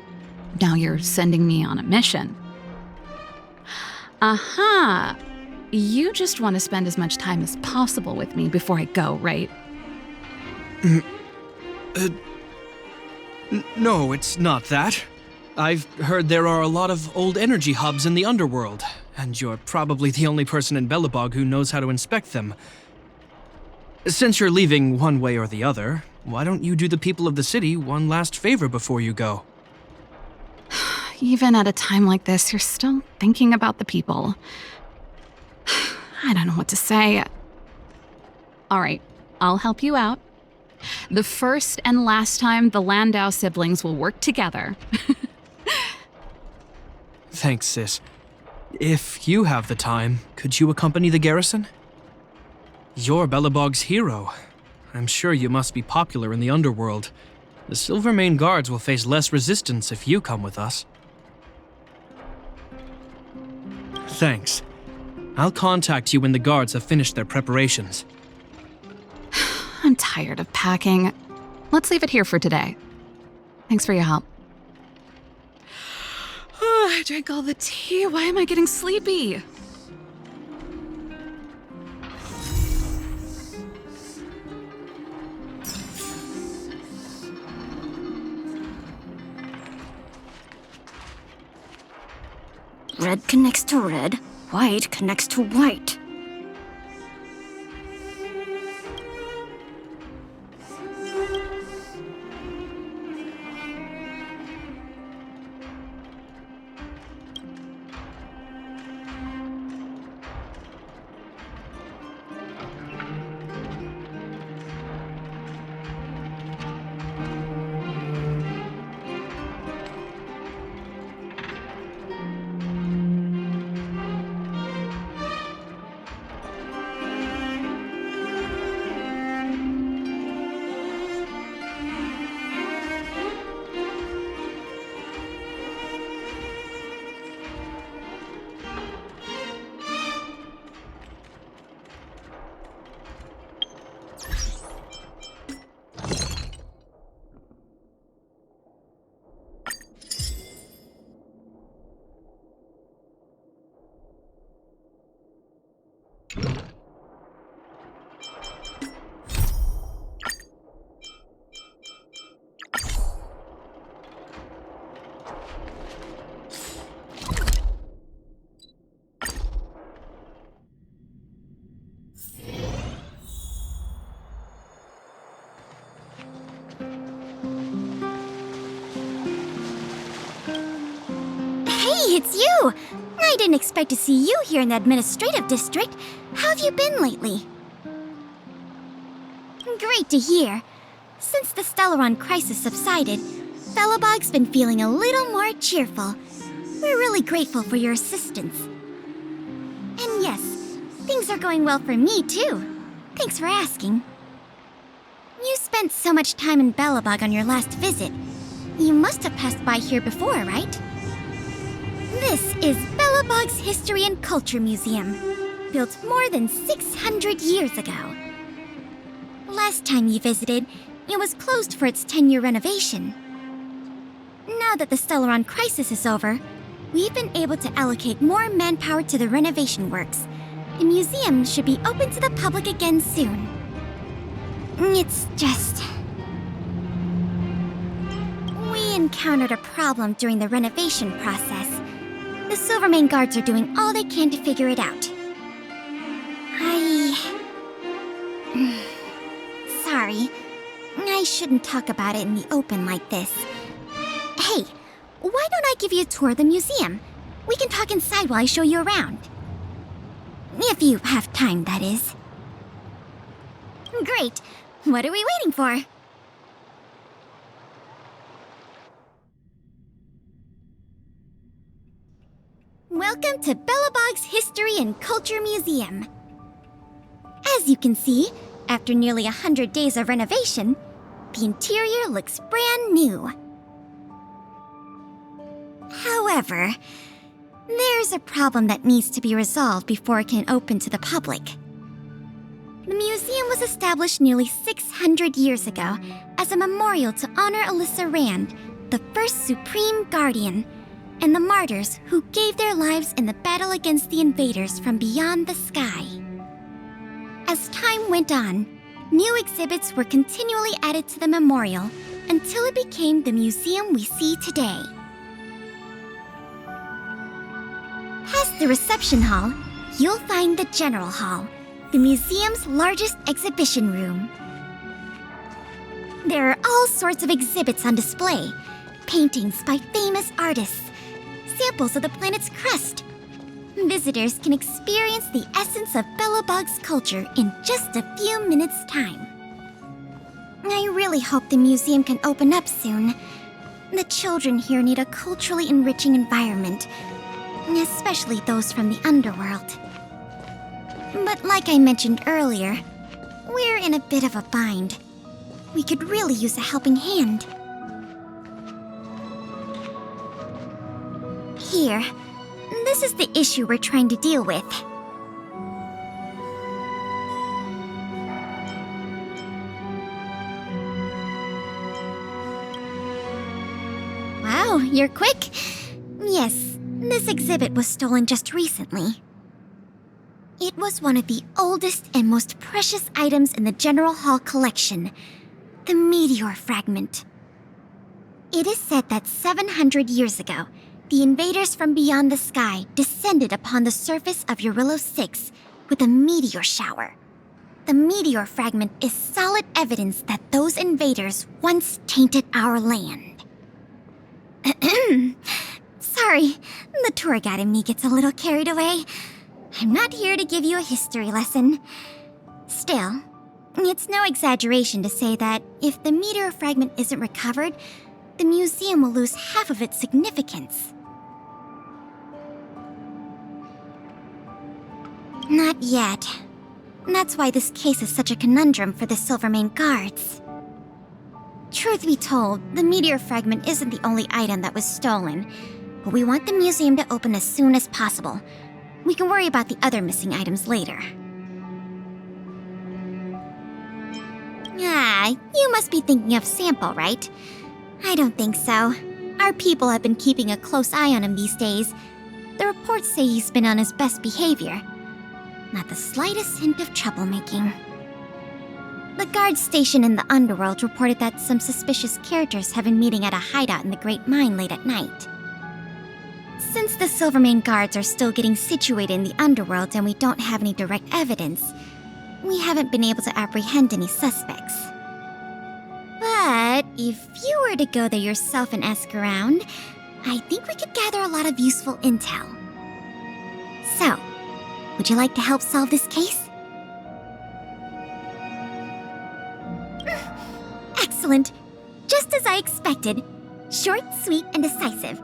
now you're sending me on a mission. Aha! You just want to spend as much time as possible with me before I go, right? No, it's not that. I've heard there are a lot of old energy hubs in the underworld, and you're probably the only person in Belobog who knows how to inspect them. Since you're leaving one way or the other, why don't you do the people of the city one last favor before you go? Even at a time like this, you're still thinking about the people. I don't know what to say. All right, I'll help you out. The first and last time the Landau siblings will work together. Thanks, sis. If you have the time, could you accompany the garrison? You're Belobog's hero. I'm sure you must be popular in the underworld. The Silvermane Guards will face less resistance if you come with us. Thanks. I'll contact you when the guards have finished their preparations. I'm tired of packing. Let's leave it here for today. Thanks for your help. Oh, I drank all the tea. Why am I getting sleepy? Red connects to red, white connects to white. Hey, it's you! I didn't expect to see you here in the administrative district. How have you been lately? Great to hear. Since the Stellaron crisis subsided, Belobog's been feeling a little more cheerful. We're really grateful for your assistance. And yes, things are going well for me too. Thanks for asking. You spent so much time in Belobog on your last visit. You must have passed by here before, right? This is Belobog's History and Culture Museum, built more than 600 years ago. Last time you visited, it was closed for its 10-year renovation. Now that the Stellaron crisis is over, we've been able to allocate more manpower to the renovation works. The museum should be open to the public again soon. It's just... we encountered a problem during the renovation process. The Silvermane guards are doing all they can to figure it out. Sorry. I shouldn't talk about it in the open like this. Hey, why don't I give you a tour of the museum? We can talk inside while I show you around. If you have time, that is. Great. What are we waiting for? Welcome to Belobog's History and Culture Museum. As you can see, after nearly 100 days of renovation, the interior looks brand new. However, there's a problem that needs to be resolved before it can open to the public. The museum was established nearly 600 years ago as a memorial to honor Alyssa Rand, the first Supreme Guardian, and the martyrs who gave their lives in the battle against the invaders from beyond the sky. As time went on, new exhibits were continually added to the memorial until it became the museum we see today. Past the reception hall, you'll find the General Hall, the museum's largest exhibition room. There are all sorts of exhibits on display, paintings by famous artists, samples of the planet's crust. Visitors can experience the essence of Belobog's culture in just a few minutes' time. I really hope the museum can open up soon. The children here need a culturally enriching environment, especially those from the underworld. But like I mentioned earlier, we're in a bit of a bind. We could really use a helping hand. Here, this is the issue we're trying to deal with. Wow, you're quick. Yes, this exhibit was stolen just recently. It was one of the oldest and most precious items in the General Hall collection, the meteor fragment. It is said that 700 years ago, the invaders from beyond the sky descended upon the surface of Eurillo 6 with a meteor shower. The meteor fragment is solid evidence that those invaders once tainted our land. Sorry, the tour guide in me gets a little carried away. I'm not here to give you a history lesson. Still, it's no exaggeration to say that if the meteor fragment isn't recovered, the museum will lose half of its significance. Not yet. That's why this case is such a conundrum for the Silvermane guards. Truth be told, the meteor fragment isn't the only item that was stolen, but we want the museum to open as soon as possible. We can worry about the other missing items later. Ah, you must be thinking of Sample, right? I don't think so. Our people have been keeping a close eye on him these days. The reports say he's been on his best behavior. Not the slightest hint of troublemaking. The guard station in the underworld reported that some suspicious characters have been meeting at a hideout in the Great Mine late at night. Since the Silvermane guards are still getting situated in the underworld and we don't have any direct evidence, we haven't been able to apprehend any suspects. But if you were to go there yourself and ask around, I think we could gather a lot of useful intel. So, would you like to help solve this case? Excellent. Just as I expected. Short, sweet, and decisive.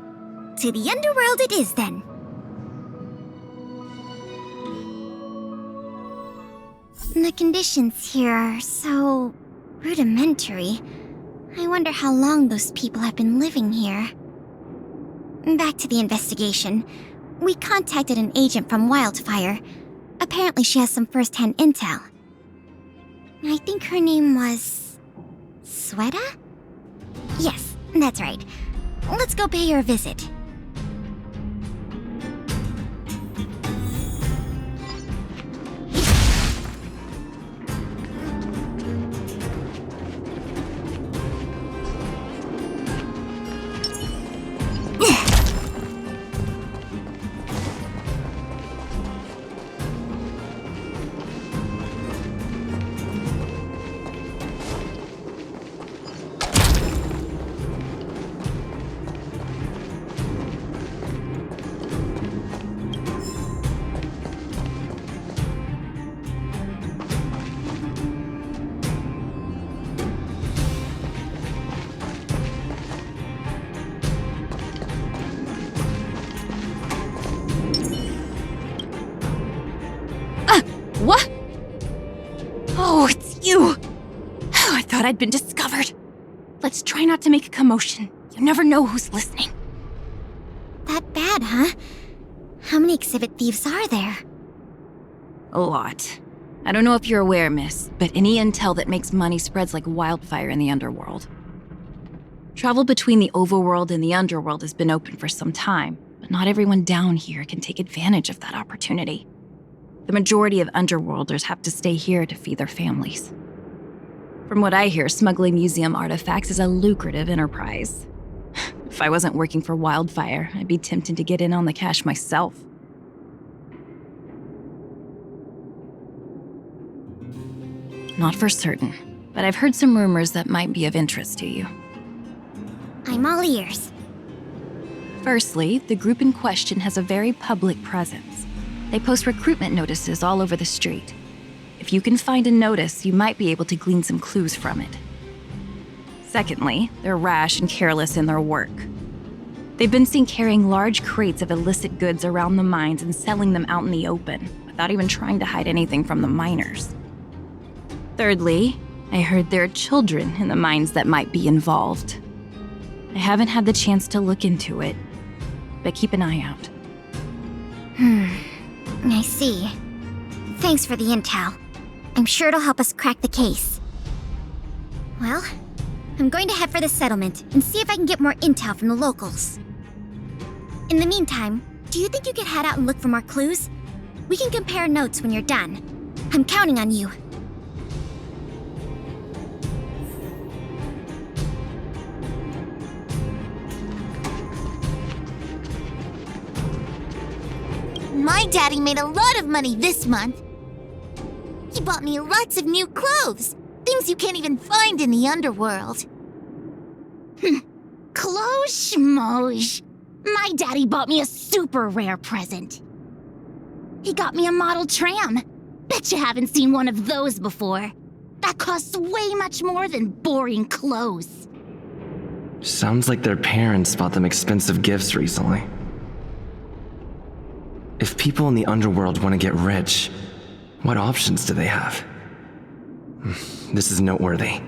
To the underworld it is, then. The conditions here are so rudimentary. I wonder how long those people have been living here. Back to the investigation. We contacted an agent from Wildfire. Apparently she has some first-hand intel. I think her name was... Sweta? Yes, that's right. Let's go pay her a visit. What? Oh, it's you! Oh, I thought I'd been discovered. Let's try not to make a commotion. You never know who's listening. That bad, huh? How many exhibit thieves are there? A lot. I don't know if you're aware, miss, but any intel that makes money spreads like wildfire in the underworld. Travel between the overworld and the underworld has been open for some time, but not everyone down here can take advantage of that opportunity. The majority of underworlders have to stay here to feed their families. From what I hear, smuggling museum artifacts is a lucrative enterprise. If I wasn't working for Wildfire, I'd be tempted to get in on the cash myself. Not for certain, but I've heard some rumors that might be of interest to you. I'm all ears. Firstly, the group in question has a very public presence. They post recruitment notices all over the street. If you can find a notice, you might be able to glean some clues from it. Secondly, they're rash and careless in their work. They've been seen carrying large crates of illicit goods around the mines and selling them out in the open, without even trying to hide anything from the miners. Thirdly, I heard there are children in the mines that might be involved. I haven't had the chance to look into it, but keep an eye out. I see. Thanks for the intel. I'm sure it'll help us crack the case. Well, I'm going to head for the settlement and see if I can get more intel from the locals. In the meantime, do you think you could head out and look for more clues? We can compare notes when you're done. I'm counting on you. My daddy made a lot of money this month. He bought me lots of new clothes, things you can't even find in the underworld. Clothes schmoes. My daddy bought me a super rare present. He got me a model tram. Bet you haven't seen one of those before. That costs way much more than boring clothes. Sounds like their parents bought them expensive gifts recently. If people in the underworld want to get rich, what options do they have? This is noteworthy.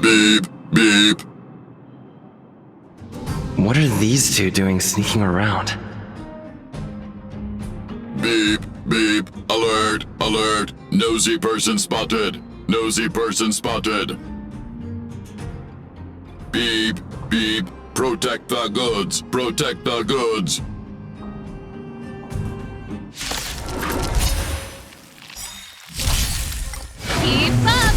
Beep, beep. What are these two doing sneaking around? Beep, beep. Alert, alert. Nosy person spotted. Nosy person spotted. Beep, beep. Protect the goods. Protect the goods. Keep up!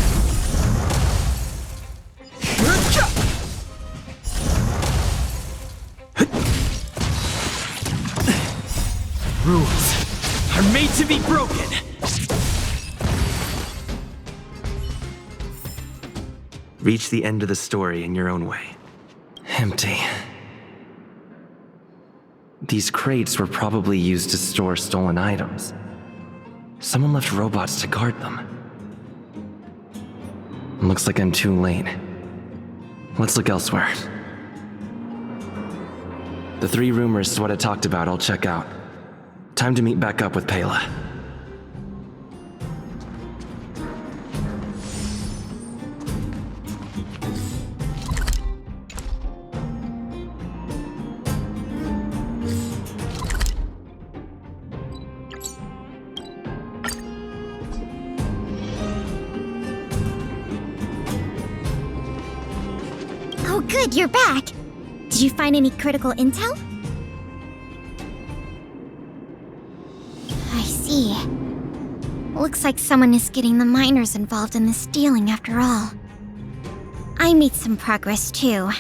Rules are made to be broken. Reach the end of the story in your own way. Empty. These crates were probably used to store stolen items. Someone left robots to guard them. Looks like I'm too late. Let's look elsewhere. The 3 rumors Sweater talked about I'll check out. Time to meet back up with Pela. Oh, good, you're back. Did you find any critical intel? I see. Looks like someone is getting the miners involved in the stealing after all. I made some progress too.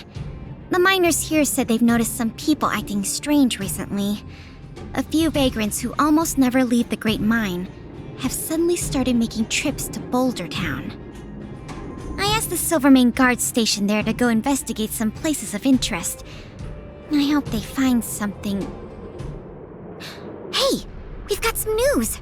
The miners here said they've noticed some people acting strange recently. A few vagrants who almost never leave the Great Mine have suddenly started making trips to Boulder Town. I asked the Silvermane Guard station there to go investigate some places of interest. I hope they find something. Hey! We've got some news!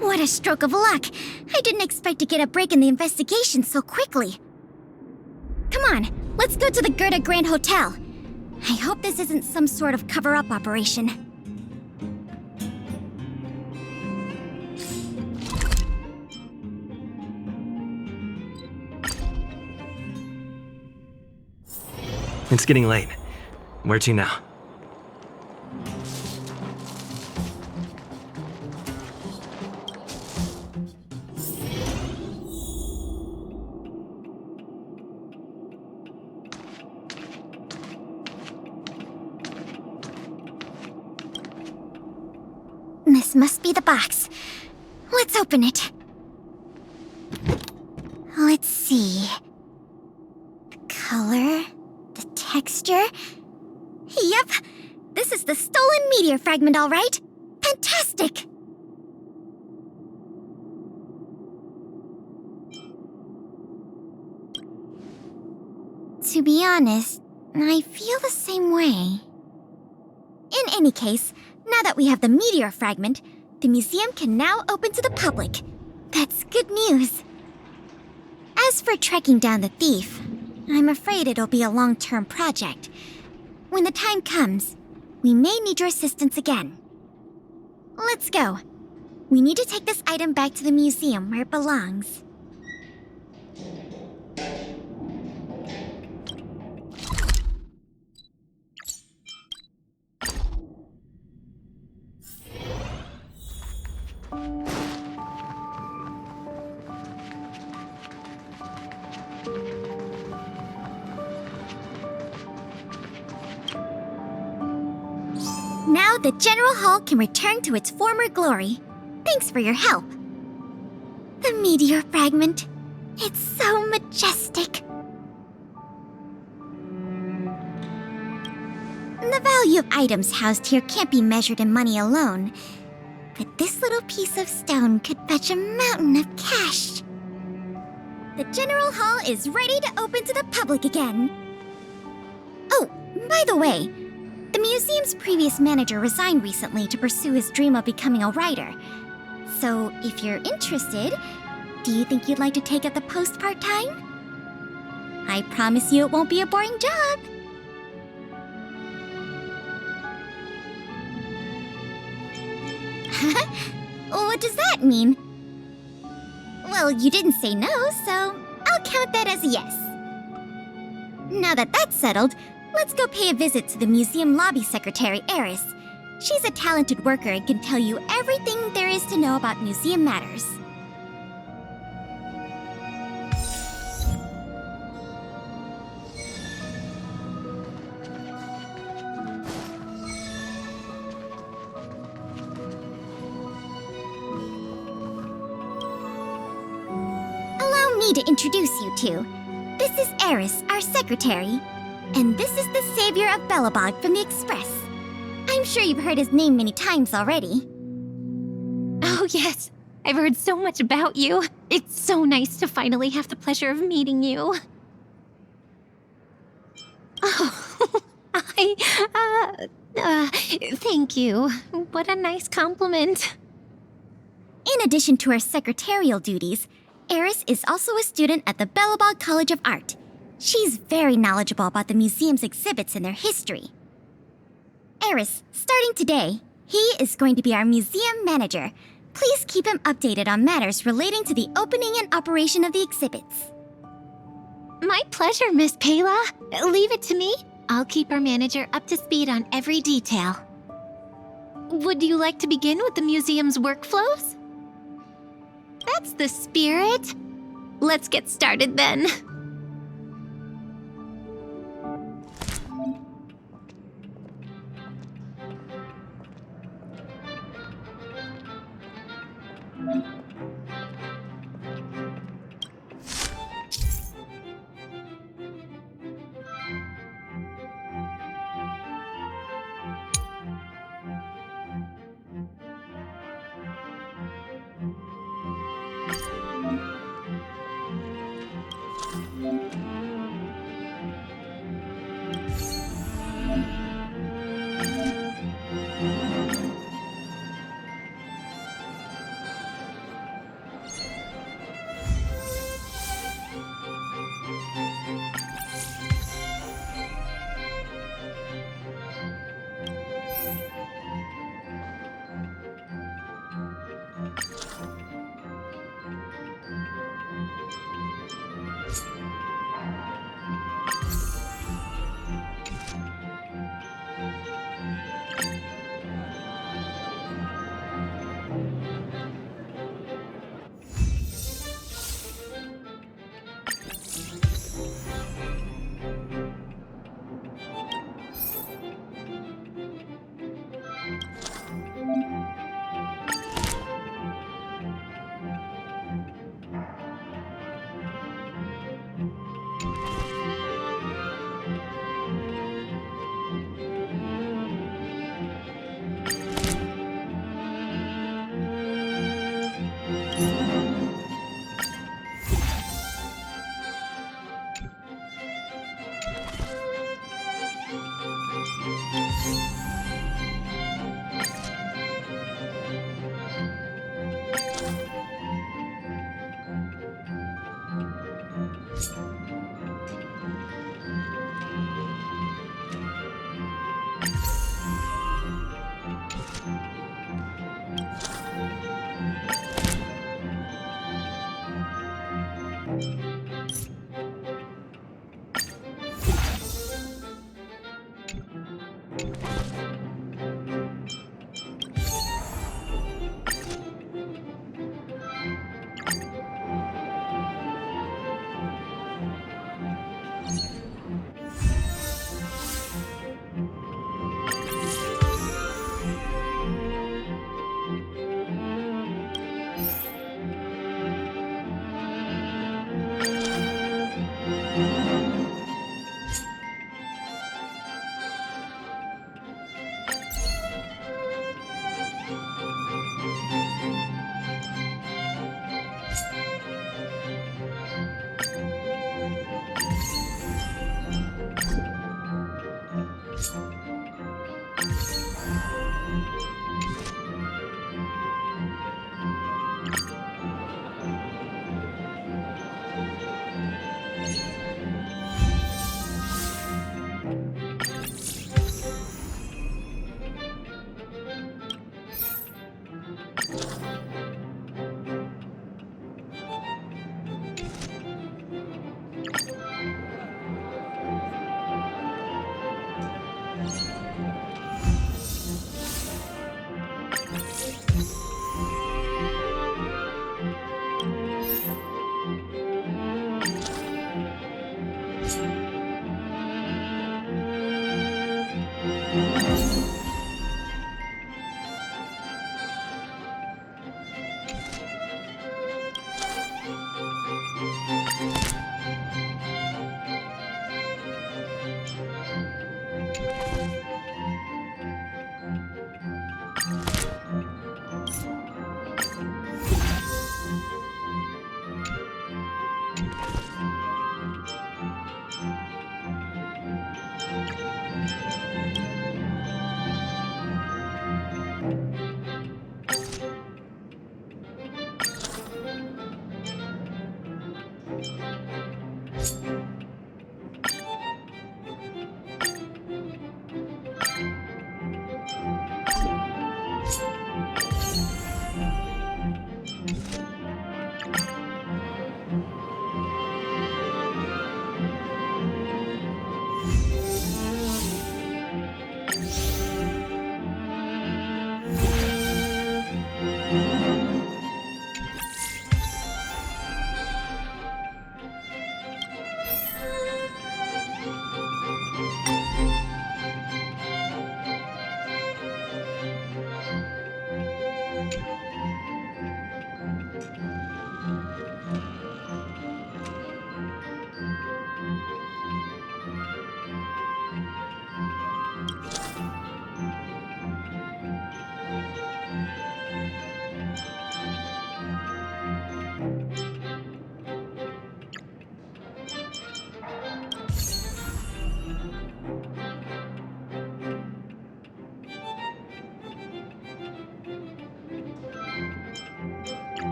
What a stroke of luck! I didn't expect to get a break in the investigation so quickly. Come on, let's go to the Gerda Grand Hotel. I hope this isn't some sort of cover-up operation. It's getting late. Where to now? This must be the box. Let's open it. Let's see. The color, the texture. Yep, this is the stolen meteor fragment, all right. Fantastic! To be honest, I feel the same way. In any case, now that we have the meteor fragment, the museum can now open to the public. That's good news. As for tracking down the thief, I'm afraid it'll be a long-term project. When the time comes, we may need your assistance again. Let's go. We need to take this item back to the museum where it belongs. Now the General Hall can return to its former glory. Thanks for your help. The meteor fragment. It's so majestic. The value of items housed here can't be measured in money alone. But this little piece of stone could fetch a mountain of cash. The General Hall is ready to open to the public again. Oh, by the way, the museum's previous manager resigned recently to pursue his dream of becoming a writer. So, if you're interested, do you think you'd like to take up the post part-time? I promise you it won't be a boring job. What does that mean? Well, you didn't say no, so I'll count that as a yes. Now that that's settled, let's go pay a visit to the museum lobby secretary, Eris. She's a talented worker and can tell you everything there is to know about museum matters. Allow me to introduce you two. This is Eris, our secretary. And this is the savior of Belobog from the Express. I'm sure you've heard his name many times already. Oh, yes. I've heard so much about you. It's so nice to finally have the pleasure of meeting you. Oh, thank you. What a nice compliment. In addition to her secretarial duties, Eris is also a student at the Belobog College of Art. She's very knowledgeable about the museum's exhibits and their history. Eris, starting today, he is going to be our museum manager. Please keep him updated on matters relating to the opening and operation of the exhibits. My pleasure, Miss Payla. Leave it to me. I'll keep our manager up to speed on every detail. Would you like to begin with the museum's workflows? That's the spirit. Let's get started then.